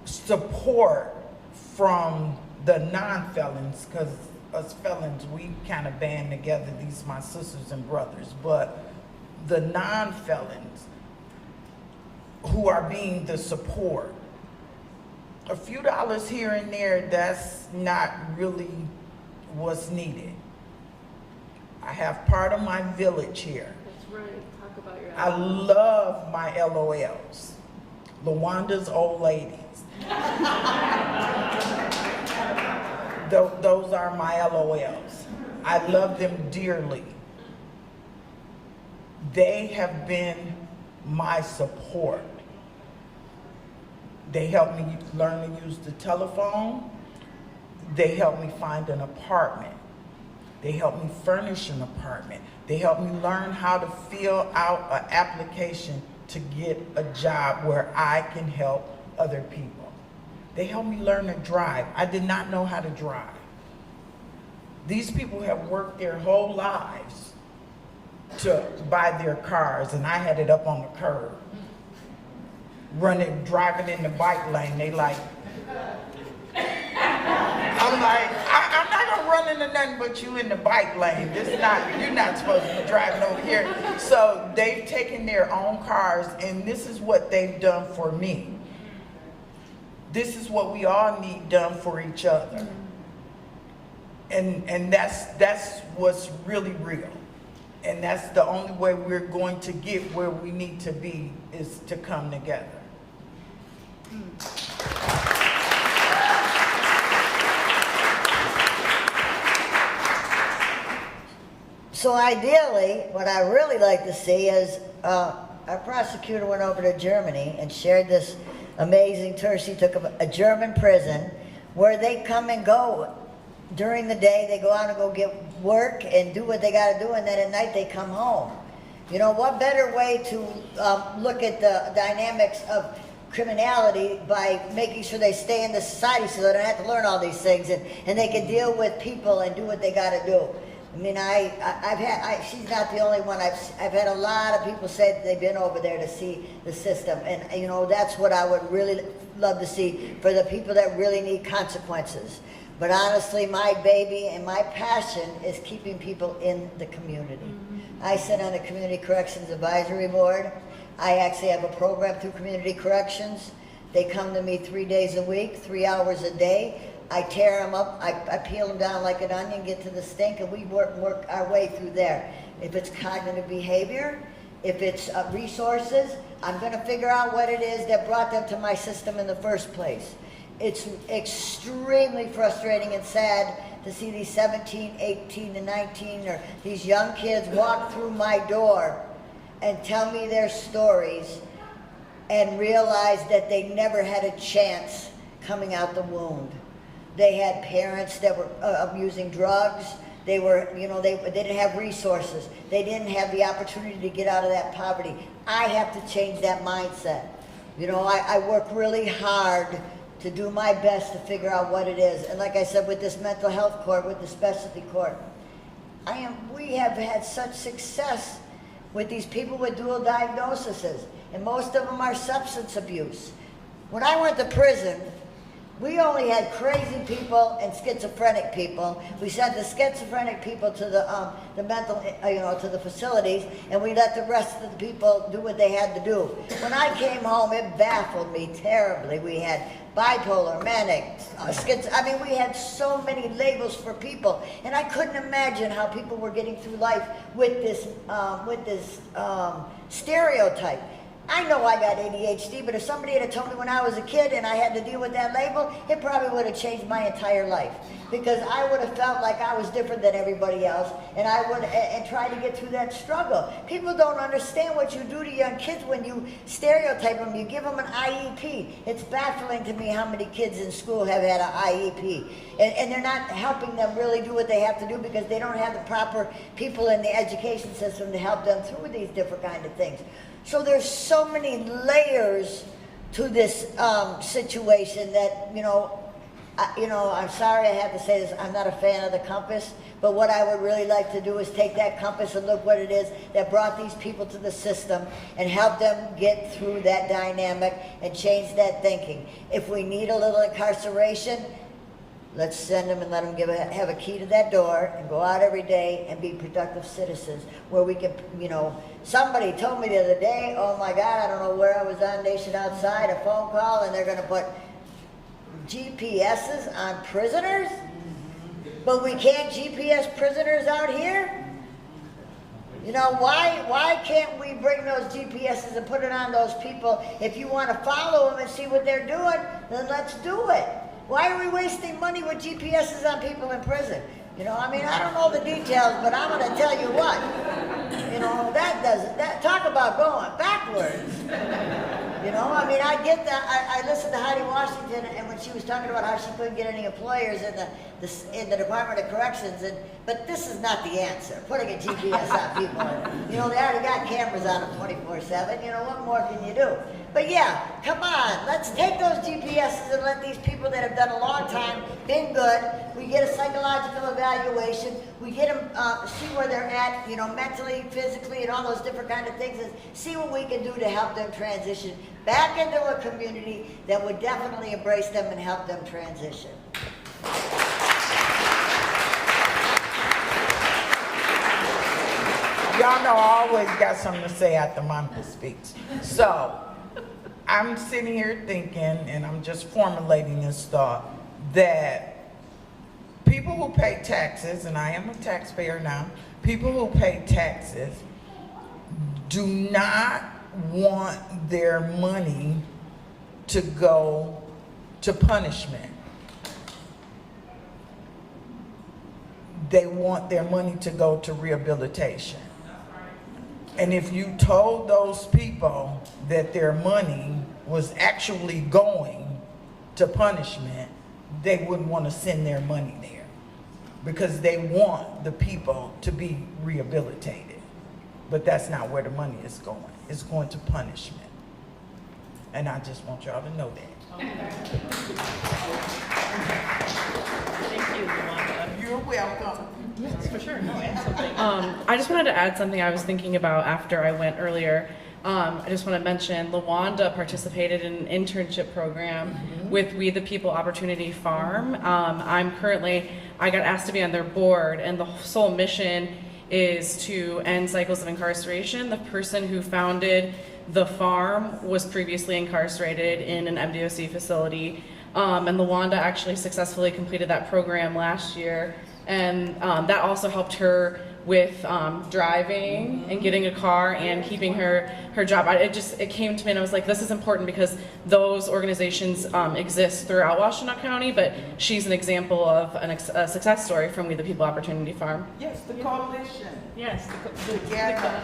support from the non-felons, because us felons, we kind of band together, these my sisters and brothers, but the non-felons who are being the support, a few dollars here and there, that's not really what's needed. I have part of my village here. That's right. Talk about your I love my LOLs, Lawanda's old ladies. Those are my LOLs. I love them dearly. They have been my support. They helped me learn to use the telephone. They helped me find an apartment. They helped me furnish an apartment. They helped me learn how to fill out an application to get a job where I can help other people. They helped me learn to drive. I did not know how to drive. These people have worked their whole lives to buy their cars, and I had it up on the curb. Driving in the bike lane, they like, I'm like, I'm not gonna run into nothing but you in the bike lane. You're not supposed to be driving over here. So they've taken their own cars, and this is what they've done for me. This is what we all need done for each other. And that's what's really real. And that's the only way we're going to get where we need to be, is to come together. So ideally, what I really like to see is our prosecutor went over to Germany and shared this amazing tour. She took a German prison where they come and go. During the day, they go out and go get work and do what they got to do, and then at night they come home. You know, what better way to look at the dynamics of criminality by making sure they stay in the society so they don't have to learn all these things, and they can deal with people and do what they got to do. I mean, she's not the only one. I've had a lot of people say that they've been over there to see the system, and you know, that's what I would really love to see for the people that really need consequences. But honestly, my baby and my passion is keeping people in the community. Mm-hmm. I sit on the Community Corrections Advisory Board. I actually have a program through Community Corrections. They come to me 3 days a week, 3 hours a day. I tear them up, I peel them down like an onion, get to the stink, and we work our way through there. If it's cognitive behavior, if it's resources, I'm going to figure out what it is that brought them to my system in the first place. It's extremely frustrating and sad to see these 17, 18, and 19, or these young kids walk through my door and tell me their stories and realize that they never had a chance coming out the wound. They had parents that were abusing drugs. They were, you know, they didn't have resources. They didn't have the opportunity to get out of that poverty. I have to change that mindset. You know, I work really hard to do my best to figure out what it is. And like I said, with this mental health court, with the specialty court, we have had such success with these people with dual diagnoses, and most of them are substance abuse. When I went to prison, we only had crazy people and schizophrenic people. We sent the schizophrenic people to the mental, to the facilities, and we let the rest of the people do what they had to do. When I came home, it baffled me terribly. We had bipolar, manic, we had so many labels for people, and I couldn't imagine how people were getting through life with this stereotype. I know I got ADHD, but if somebody had told me when I was a kid and I had to deal with that label, it probably would have changed my entire life, because I would have felt like I was different than everybody else, and I would and try to get through that struggle. People don't understand what you do to young kids when you stereotype them. You give them an IEP. It's baffling to me how many kids in school have had an IEP, and they're not helping them really do what they have to do because they don't have the proper people in the education system to help them through these different kind of things. So there's so many layers to this situation that, I'm sorry I have to say this, I'm not a fan of the compass, but what I would really like to do is take that compass and look what it is that brought these people to the system and help them get through that dynamic and change that thinking. If we need a little incarceration, Let's send them and let them have a key to that door and go out every day and be productive citizens where we can, you know, somebody told me the other day, oh my God, I don't know where I was on Nation Outside, a phone call, and they're going to put GPSs on prisoners? But we can't GPS prisoners out here? You know, why can't we bring those GPSs and put it on those people? If you want to follow them and see what they're doing, then let's do it. Why are we wasting money with GPSs on people in prison? You know, I mean, I don't know the details, but I'm going to tell you what. You know, talk about going backwards. You know, I mean, I get that. I listened to Heidi Washington, and when she was talking about how she couldn't get any employers in the Department of Corrections, but this is not the answer. Putting a GPS on people, you know, they already got cameras on them 24/7. You know, what more can you do? But yeah, come on, let's take those GPSs and let these people that have done a long time, been good. We get a psychological evaluation. We get them see where they're at, you know, mentally, physically, and all those different kind of things, and see what we can do to help them transition back into a community that would definitely embrace them and help them transition. Y'all know I always got something to say after Monica speaks. So, I'm sitting here thinking, and I'm just formulating this thought, that people who pay taxes, and I am a taxpayer now, people who pay taxes do not want their money to go to punishment. They want their money to go to rehabilitation. And if you told those people that their money was actually going to punishment, they wouldn't want to send their money there because they want the people to be rehabilitated. But that's not where the money is going. It's going to punishment. And I just want y'all to know that. Thank you, Lawanda. You're welcome. Yes, for sure. No, absolutely. I just wanted to add something I was thinking about after I went earlier. I just want to mention Lawanda participated in an internship program with We the People Opportunity Farm. I got asked to be on their board, and the sole mission is to end cycles of incarceration. The person who founded the farm was previously incarcerated in an MDOC facility, and Lawanda actually successfully completed that program last year. And that also helped her with driving and getting a car and keeping her job. It came to me and I was like, this is important because those organizations exist throughout Washtenaw County, but she's an example of a success story from We the People Opportunity Farm. Yes, the coalition. Yes. Yeah.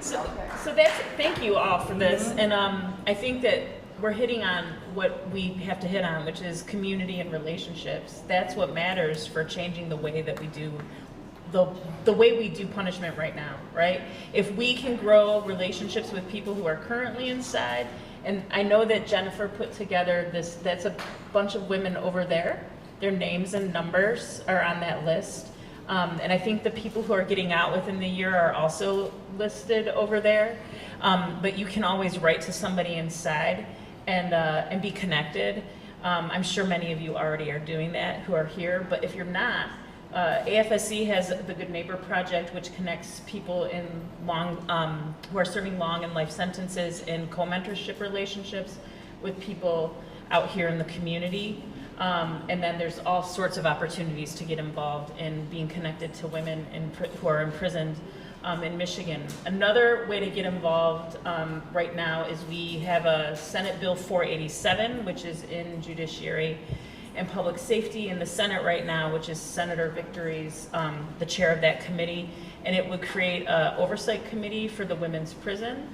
So that's, thank you all for this. And I think that we're hitting on what we have to hit on, which is community and relationships. That's what matters for changing the way that we do the way we do punishment right now, right? If we can grow relationships with people who are currently inside, and I know that Jennifer put together this, that's a bunch of women over there. Their names and numbers are on that list. And I think the people who are getting out within the year are also listed over there. But you can always write to somebody inside and be connected. I'm sure many of you already are doing that who are here, but if you're not, AFSC has the Good Neighbor Project, which connects people in who are serving long and life sentences in co-mentorship relationships with people out here in the community. And then there's all sorts of opportunities to get involved in being connected to women who are imprisoned in Michigan. Another way to get involved right now is we have a Senate Bill 487, which is in Judiciary and Public Safety in the Senate right now, which is Senator Victory's the chair of that committee, and it would create an oversight committee for the women's prison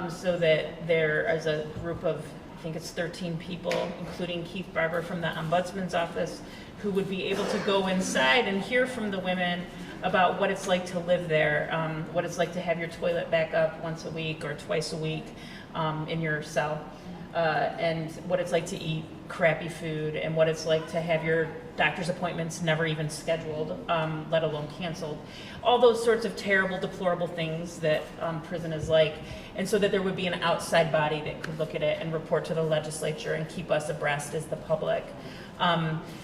so that there is a group of, I think it's 13 people, including Keith Barber from the Ombudsman's office, who would be able to go inside and hear from the women about what it's like to live there, what it's like to have your toilet back up once a week or twice a week in your cell, and what it's like to eat crappy food, and what it's like to have your doctor's appointments never even scheduled, let alone canceled. All those sorts of terrible, deplorable things that prison is like, and so that there would be an outside body that could look at it and report to the legislature and keep us abreast as the public.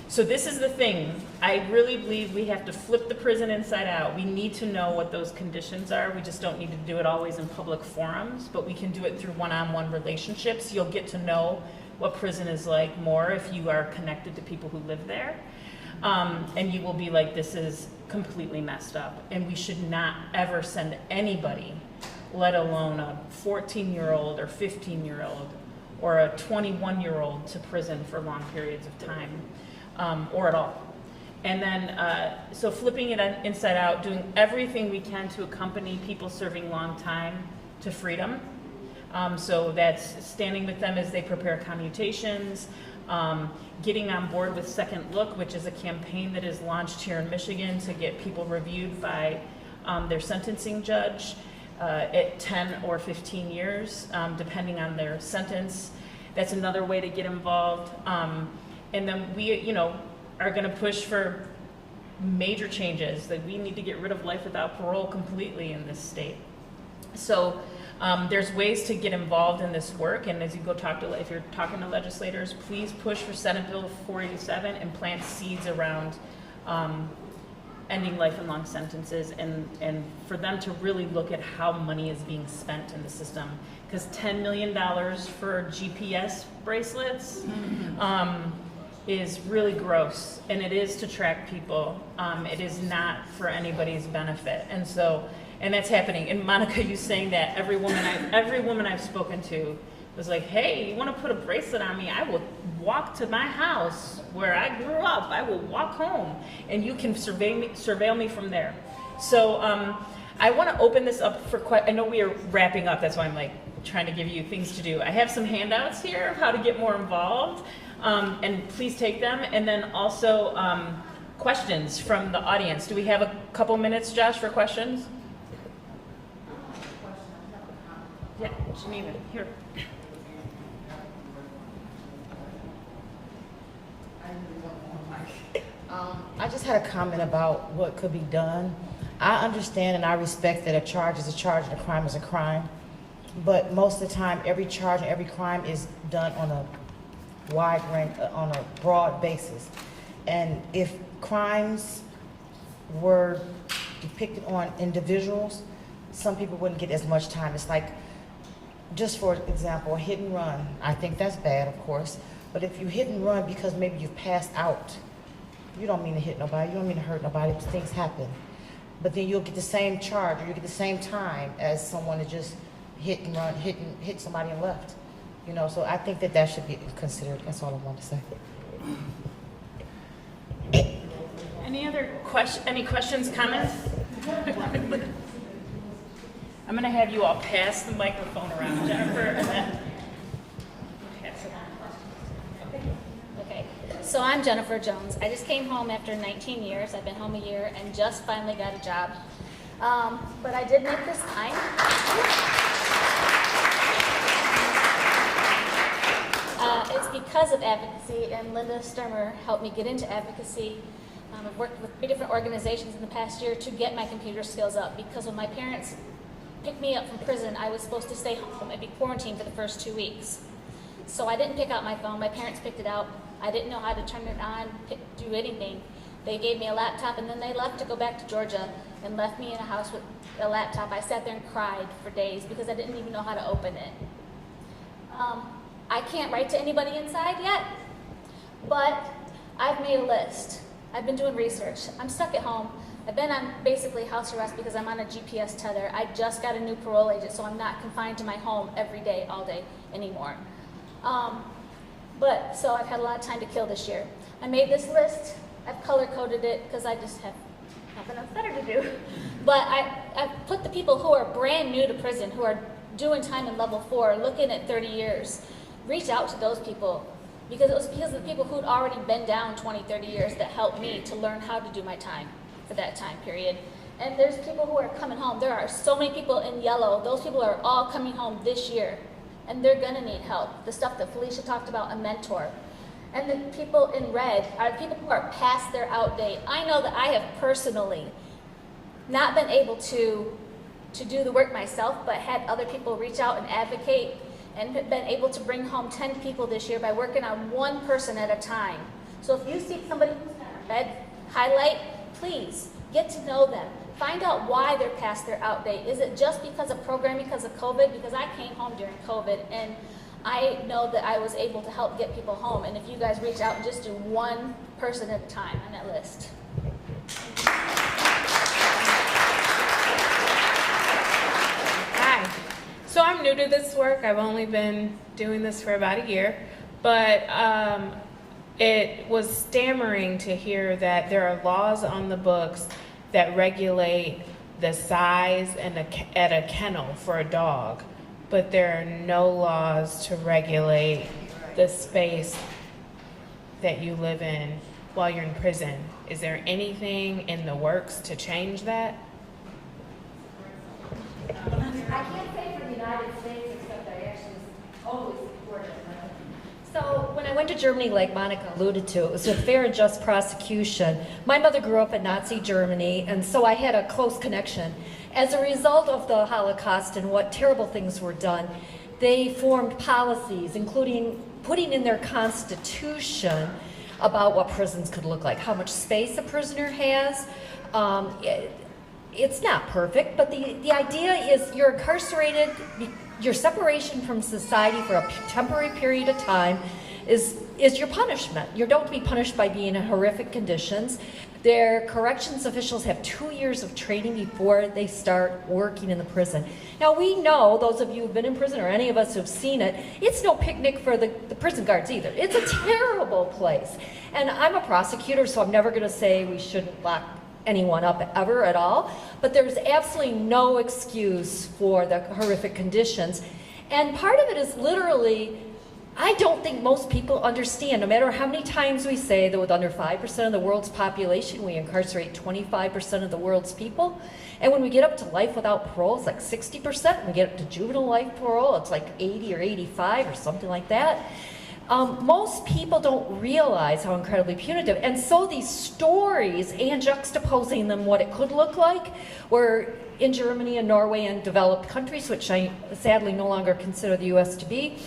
So this is the thing. I really believe we have to flip the prison inside out. We need to know what those conditions are. We just don't need to do it always in public forums, but we can do it through one-on-one relationships. You'll get to know what prison is like more if you are connected to people who live there. And you will be like, this is completely messed up. And we should not ever send anybody, let alone a 14-year-old or 15-year-old or a 21-year-old to prison for long periods of time, or at all. And then, so flipping it inside out, doing everything we can to accompany people serving long time to freedom. So that's standing with them as they prepare commutations, getting on board with Second Look, which is a campaign that is launched here in Michigan to get people reviewed by their sentencing judge at 10 or 15 years, depending on their sentence. That's another way to get involved. And then we, are going to push for major changes, that we need to get rid of life without parole completely in this state. So there's ways to get involved in this work, and as you go talk to, if you're talking to legislators, please push for Senate Bill 487 and plant seeds around ending life and long sentences, and for them to really look at how money is being spent in the system. Because $10 million for GPS bracelets is really gross, and it is to track people. It is not for anybody's benefit, and so, and that's happening. And Monica, you saying that, every woman I've spoken to was like, hey, you want to put a bracelet on me? I will walk to my house where I grew up. I will walk home, and you can surveil me from there. So I want to open this up for I know we are wrapping up. That's why I'm like trying to give you things to do. I have some handouts here of how to get more involved, and please take them. And then also questions from the audience. Do we have a couple minutes, Josh, for questions? Yeah, Geneva, here. I just had a comment about what could be done. I understand and I respect that a charge is a charge and a crime is a crime, but most of the time, every charge and every crime is done on a wide range, on a broad basis. And if crimes were depicted on individuals, some people wouldn't get as much time. It's like, just for example, a hit and run. I think that's bad, of course, but if you hit and run because maybe you've passed out, you don't mean to hit nobody, you don't mean to hurt nobody, but things happen. But then you'll get the same charge, or you get the same time as someone that just hit and run, hit somebody and left. So I think that should be considered. That's all I want to say. Any questions, comments? I'm going to have you all pass the microphone around, Jennifer, and then pass it on. Okay, so I'm Jennifer Jones. I just came home after 19 years. I've been home a year and just finally got a job. But I did make this time. It's because of advocacy, and Linda Sturmer helped me get into advocacy. I've worked with 3 different organizations in the past year to get my computer skills up, because when my parents picked me up from prison, I was supposed to stay home and be quarantined for the first 2 weeks. So I didn't pick out my phone. My parents picked it out. I didn't know how to turn it on, do anything. They gave me a laptop, and then they left to go back to Georgia and left me in a house with a laptop. I sat there and cried for days because I didn't even know how to open it. I can't write to anybody inside yet, but I've made a list. I've been doing research. I'm stuck at home. I've been on basically house arrest because I'm on a GPS tether. I just got a new parole agent, so I'm not confined to my home every day, all day anymore. So I've had a lot of time to kill this year. I made this list. I've color-coded it because I just have nothing else better to do. But I put the people who are brand new to prison, who are doing time in level 4, looking at 30 years, reach out to those people. Because it was because of the people who'd already been down 20, 30 years that helped me to learn how to do my time for that time period. And there's people who are coming home. There are so many people in yellow. Those people are all coming home this year, and they're gonna need help. The stuff that Felicia talked about, a mentor. And the people in red are the people who are past their out date. I know that I have personally not been able to do the work myself, but had other people reach out and advocate, and been able to bring home 10 people this year by working on one person at a time So if you see somebody who's got a red highlight, please get to know them. Find out why they're past their out date. Is it just because of programming, because of COVID? Because I came home during COVID, and I know that I was able to help get people home. And if you guys reach out and just do one person at a time on that list. Hi. So I'm new to this work. I've only been doing this for about a year, but it was stammering to hear that there are laws on the books that regulate the size and at a kennel for a dog, but there are no laws to regulate the space that you live in while you're in prison. Is there anything in the works to change that? I can't say for the United States, except I actually always support it. So when I went to Germany, like Monica alluded to, it was a fair and just prosecution. My mother grew up in Nazi Germany, and so I had a close connection. As a result of the Holocaust and what terrible things were done, they formed policies, including putting in their constitution about what prisons could look like, how much space a prisoner has. It's not perfect, but the idea is you're incarcerated, your separation from society for a temporary period of time is your punishment. You don't be punished by being in horrific conditions. Their corrections officials have 2 years of training before they start working in the prison. Now we know, those of you who've been in prison or any of us who've seen it, it's no picnic for the prison guards either. It's a terrible place. And I'm a prosecutor, so I'm never gonna say we shouldn't lock anyone up ever at all, but there's absolutely no excuse for the horrific conditions. And part of it is literally, I don't think most people understand, no matter how many times we say that with under 5% of the world's population, we incarcerate 25% of the world's people. And when we get up to life without parole, it's like 60%. When we get up to juvenile life parole, it's like 80 or 85 or something like that. Most people don't realize how incredibly punitive. And so these stories, and juxtaposing them what it could look like, were in Germany and Norway and developed countries, which I sadly no longer consider the US to be,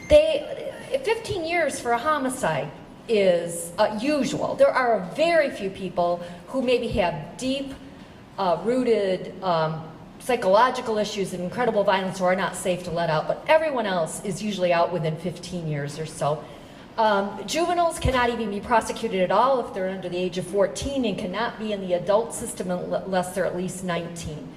15 years for a homicide is usual. There are very few people who maybe have deep rooted psychological issues and incredible violence who are not safe to let out, but everyone else is usually out within 15 years or so. Juveniles cannot even be prosecuted at all if they're under the age of 14 and cannot be in the adult system unless they're at least 19.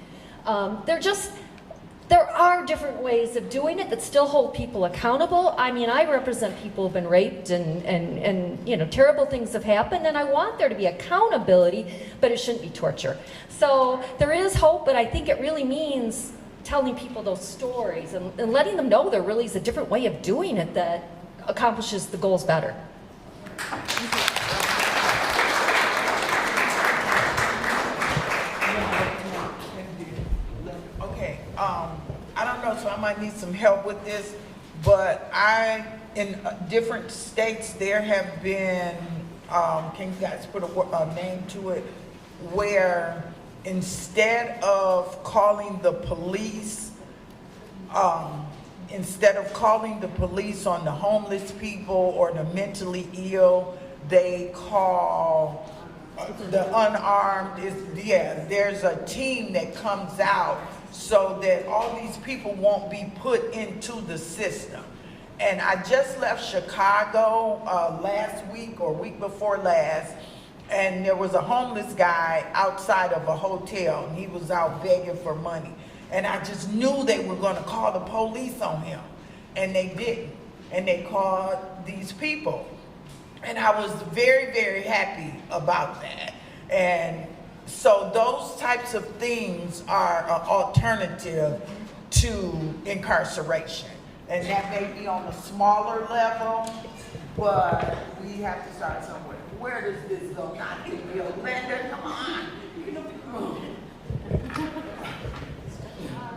There are different ways of doing it that still hold people accountable. I mean, I represent people who've been raped and you know, terrible things have happened, and I want there to be accountability, but it shouldn't be torture. So there is hope, but I think it really means telling people those stories and letting them know there really is a different way of doing it that accomplishes the goals better. Okay, I don't know, so I might need some help with this, but in different states, there have been, can you guys put a name to it, where instead of calling the police, on the homeless people or the mentally ill, they call the unarmed. There's a team that comes out so that all these people won't be put into the system. And I just left Chicago last week or week before last, and there was a homeless guy outside of a hotel, and he was out begging for money. And I just knew they were gonna call the police on him, and they didn't. And they called these people. And I was very, very happy about that. And so those types of things are an alternative to incarceration. And that may be on a smaller level, but we have to start somewhere. Where does this go? Not in Yolanda, come on.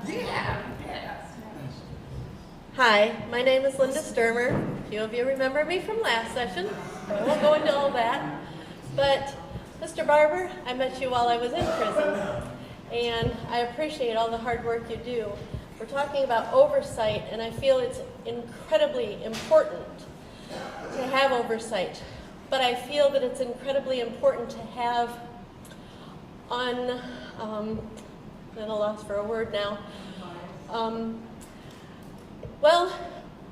Yeah. Hi, my name is Linda Sturmer. A few of you remember me from last session. I won't go into all that. But Mr. Barber, I met you while I was in prison, and I appreciate all the hard work you do. We're talking about oversight, and I feel it's incredibly important to have oversight, but I feel that it's incredibly important to have I'm at a loss for a word now. Well,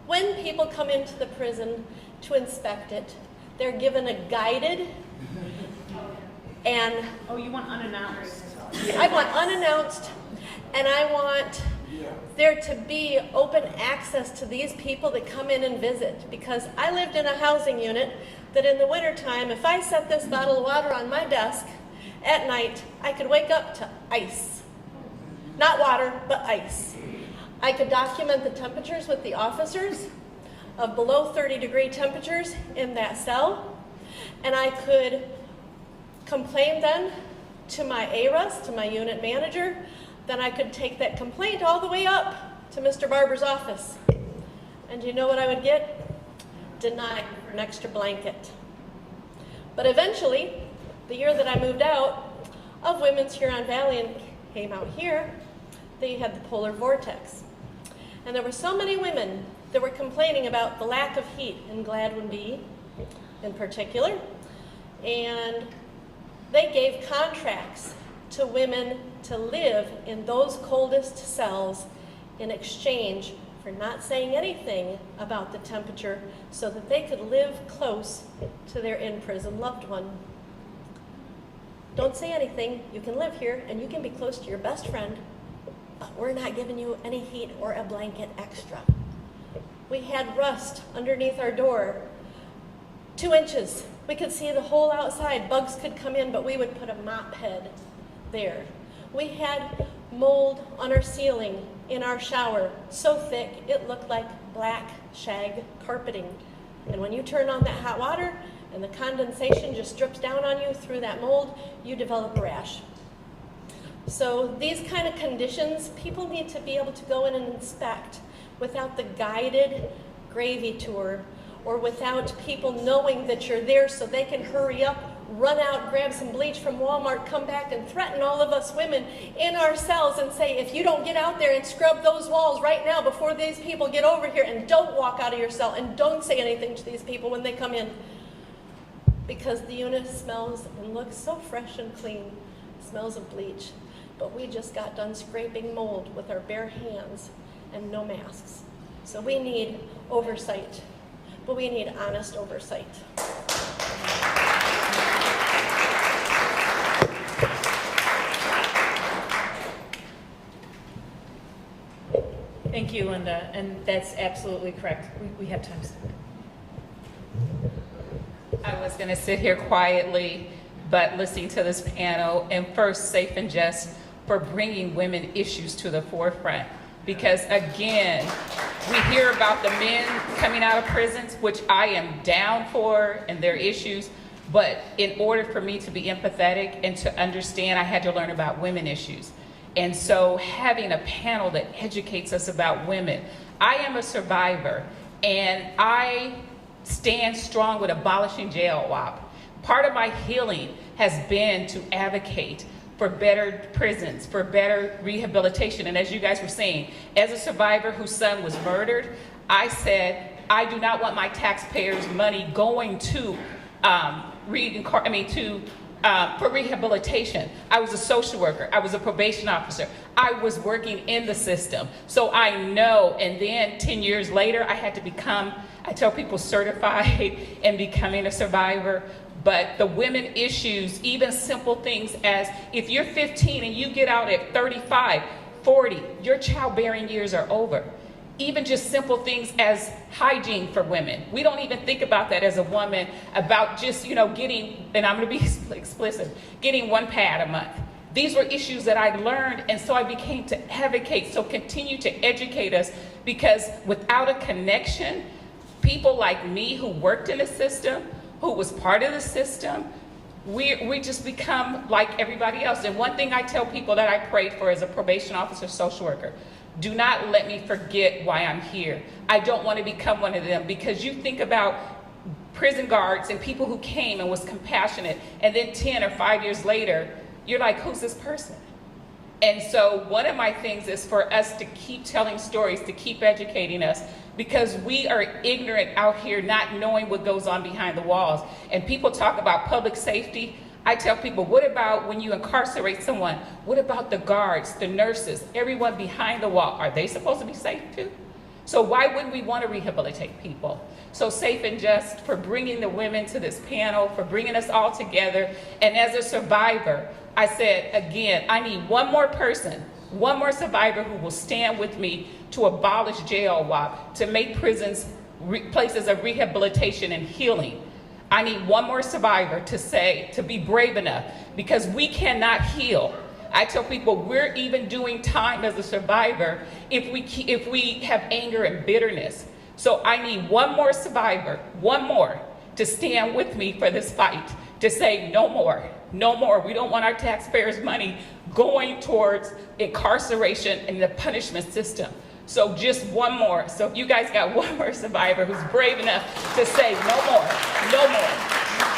when people come into the prison to inspect it, they're given a guided and... Oh, you want unannounced? I want unannounced, and I want there to be open access to these people that come in and visit, because I lived in a housing unit that in the wintertime, if I set this bottle of water on my desk at night, I could wake up to ice. Not water, but ice. I could document the temperatures with the officers of below 30-degree temperatures in that cell, and I could complain then to my A.R.R.O, to my unit manager. Then I could take that complaint all the way up to Mr. Barber's office. And you know what I would get? Denied for an extra blanket. But eventually, the year that I moved out of Women's Huron Valley and came out here, they had the polar vortex. And there were so many women that were complaining about the lack of heat in Gladwin B in particular. And they gave contracts to women to live in those coldest cells in exchange for not saying anything about the temperature so that they could live close to their in-prison loved one. Don't say anything, you can live here and you can be close to your best friend, but we're not giving you any heat or a blanket extra. We had rust underneath our door, 2 inches. We could see the whole outside. Bugs could come in, but we would put a mop head there. We had mold on our ceiling in our shower, so thick it looked like black shag carpeting. And when you turn on that hot water and the condensation just drips down on you through that mold, you develop a rash. So these kind of conditions, people need to be able to go in and inspect without the guided gravy tour, or without people knowing that you're there so they can hurry up, run out, grab some bleach from Walmart, come back and threaten all of us women in our cells and say, if you don't get out there and scrub those walls right now before these people get over here, and don't walk out of your cell and don't say anything to these people when they come in. Because the unit smells and looks so fresh and clean, smells of bleach. But we just got done scraping mold with our bare hands and no masks. So we need oversight, but we need honest oversight. Thank you, Linda, and that's absolutely correct. We have time. I was going to sit here quietly, but listening to this panel, and first, Safe and Just for bringing women issues to the forefront. Because again, we hear about the men coming out of prisons, which I am down for, and their issues, but in order for me to be empathetic and to understand, I had to learn about women issues. And so having a panel that educates us about women. I am a survivor, and I stand strong with abolishing jail WAP. Part of my healing has been to advocate for better prisons, for better rehabilitation. And as you guys were saying, as a survivor whose son was murdered, I said, I do not want my taxpayers' money going to for rehabilitation. I was a social worker. I was a probation officer. I was working in the system. So I know, and then 10 years later, I had to become, I tell people, certified in becoming a survivor. But the women issues, even simple things as if you're 15 and you get out at 35, 40, your childbearing years are over. Even just simple things as hygiene for women. We don't even think about that as a woman, about just, getting, and I'm gonna be explicit, getting 1 pad a month. These were issues that I learned, and so I became to advocate. So continue to educate us, because without a connection, people like me who worked in the system, who was part of the system, we just become like everybody else. And one thing I tell people that I prayed for as a probation officer, social worker, do not let me forget why I'm here. I don't want to become one of them, because you think about prison guards and people who came and was compassionate, and then 10 or 5 years later, you're like, who's this person? And so one of my things is for us to keep telling stories, to keep educating us, because we are ignorant out here not knowing what goes on behind the walls. And people talk about public safety. I tell people, what about when you incarcerate someone? What about the guards, the nurses, everyone behind the wall? Are they supposed to be safe too? So why wouldn't we want to rehabilitate people? So Safe and Just for bringing the women to this panel, for bringing us all together. And as a survivor, I said, again, I need one more person, one more survivor who will stand with me to abolish jail WAP, to make prisons places of rehabilitation and healing. I need one more survivor to say, to be brave enough, because we cannot heal. I tell people we're even doing time as a survivor if we have anger and bitterness. So I need one more survivor, one more, to stand with me for this fight, to say no more, no more. We don't want our taxpayers' money going towards incarceration and the punishment system. So just one more. So if you guys got one more survivor who's brave enough to say no more, no more.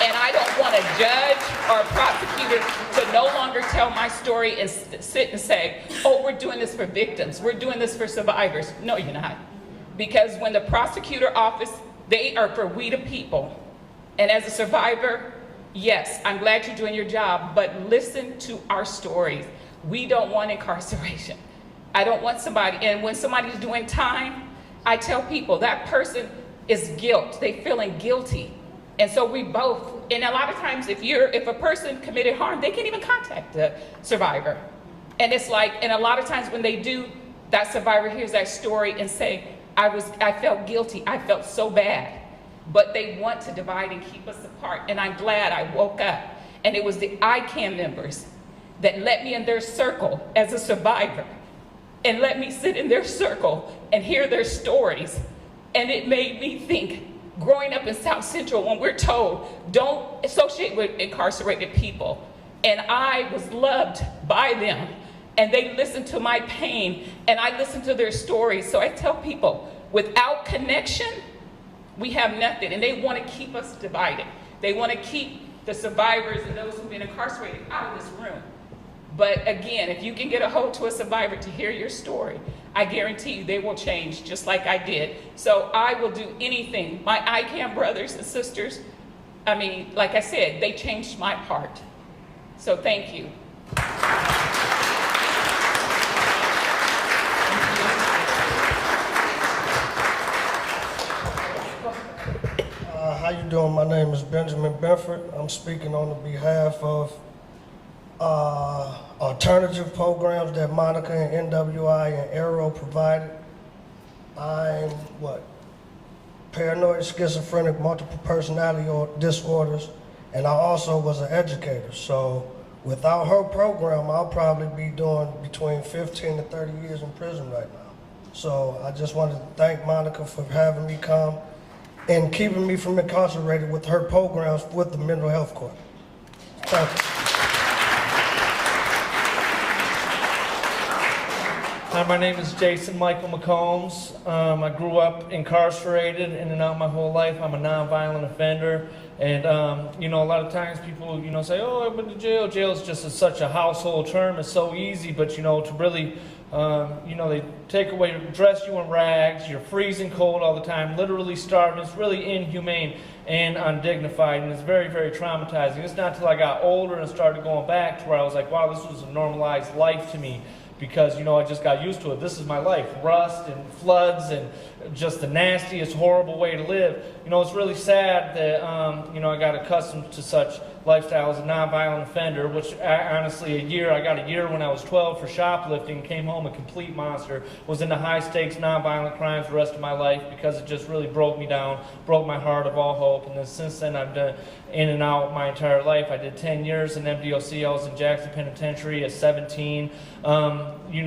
And I don't want a judge or a prosecutor to no longer tell my story and sit and say, oh, we're doing this for victims. We're doing this for survivors. No, you're not. Because when the prosecutor office, they are for we the people. And as a survivor, yes, I'm glad you're doing your job, but listen to our stories. We don't want incarceration. I don't want somebody, and when somebody's doing time, I tell people that person is guilt. They're feeling guilty. And so we both, and a lot of times if a person committed harm, they can't even contact the survivor. And it's like, and a lot of times when they do, that survivor hears that story and say, I felt guilty, I felt so bad. But they want to divide and keep us apart. And I'm glad I woke up. And it was the ICAN members that let me in their circle as a survivor. And let me sit in their circle and hear their stories. And it made me think, growing up in South Central, when we're told, don't associate with incarcerated people. And I was loved by them. And they listened to my pain, and I listened to their stories. So I tell people, without connection, we have nothing. And they want to keep us divided. They want to keep the survivors and those who've been incarcerated out of this room. But again, if you can get a hold to a survivor to hear your story, I guarantee you they will change just like I did. So I will do anything. My ICAN brothers and sisters, I mean, like I said, they changed my heart. So thank you. How you doing? My name is Benjamin Benford. I'm speaking on the behalf of alternative programs that Monica and NWI and A.R.R.O provided. I'm paranoid, schizophrenic, multiple personality disorders, and I also was an educator. So without her program, I'll probably be doing between 15 to 30 years in prison right now. So I just wanted to thank Monica for having me come and keeping me from incarcerated with her programs with the mental health court. Thank you. Hi, my name is Jason Michael Mccombs. I grew up incarcerated in and out my whole life. I'm a nonviolent offender. And, a lot of times people, say, oh, I've been to jail. Jail is just such a household term. It's so easy, but, to really, they take away, dress you in rags. You're freezing cold all the time, literally starving. It's really inhumane and undignified, and it's very, very traumatizing. It's not until I got older and started going back to where I was like, wow, this was a normalized life to me. Because, I just got used to it. This is my life. Rust and floods and just the nastiest, horrible way to live. It's really sad that, I got accustomed to such lifestyle as a nonviolent offender, which honestly I got a year when I was 12 for shoplifting, came home a complete monster, was into high stakes nonviolent crimes the rest of my life because it just really broke me down, broke my heart of all hope. And then since then I've done in and out my entire life. I did 10 years in MDOC. I was in Jackson Penitentiary at 17. It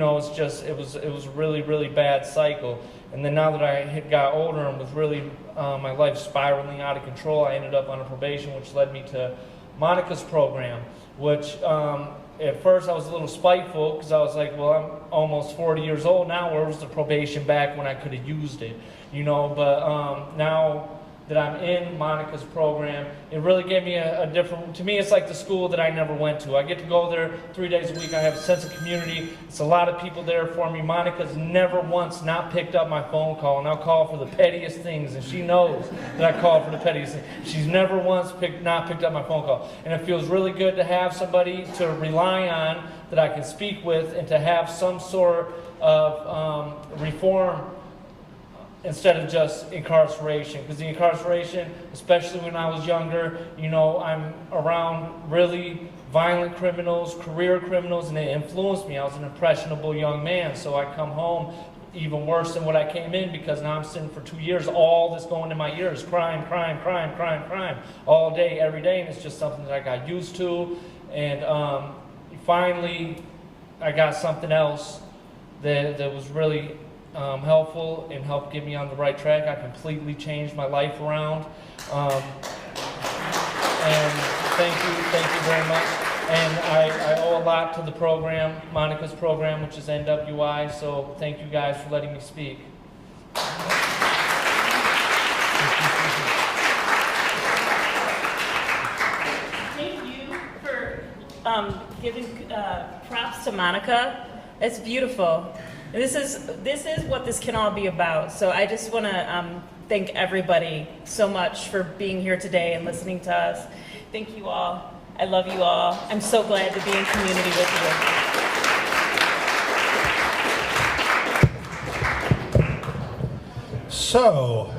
was a really, really bad cycle. And then now that I had got older and was really my life spiraling out of control, I ended up on a probation, which led me to Monica's program, which at first I was a little spiteful because I was like, well, I'm almost 40 years old now. Where was the probation back when I could have used it? But now that I'm in Monica's program. It really gave me a different, to me it's like the school that I never went to. I get to go there 3 days a week. I have a sense of community. It's a lot of people there for me. Monica's never once not picked up my phone call, and I'll call for the pettiest things, and she knows that I call for the pettiest things. She's never once not picked up my phone call. And it feels really good to have somebody to rely on that I can speak with, and to have some sort of reform instead of just incarceration. Because the incarceration, especially when I was younger, you know, I'm around really violent criminals, career criminals, and it influenced me. I was an impressionable young man, so I come home even worse than what I came in, because now I'm sitting for 2 years, all that's going in my ears, crime, crime, crime, crime, crime, all day, every day, and it's just something that I got used to. And finally, I got something else that was really helpful and helped get me on the right track. I completely changed my life around. And thank you very much. And I owe a lot to the program, Monica's program, which is NWI, so thank you guys for letting me speak. Thank you for giving props to Monica. It's beautiful. This is what this can all be about. So I just want to thank everybody so much for being here today and listening to us. Thank you all. I love you all. I'm so glad to be in community with you. So,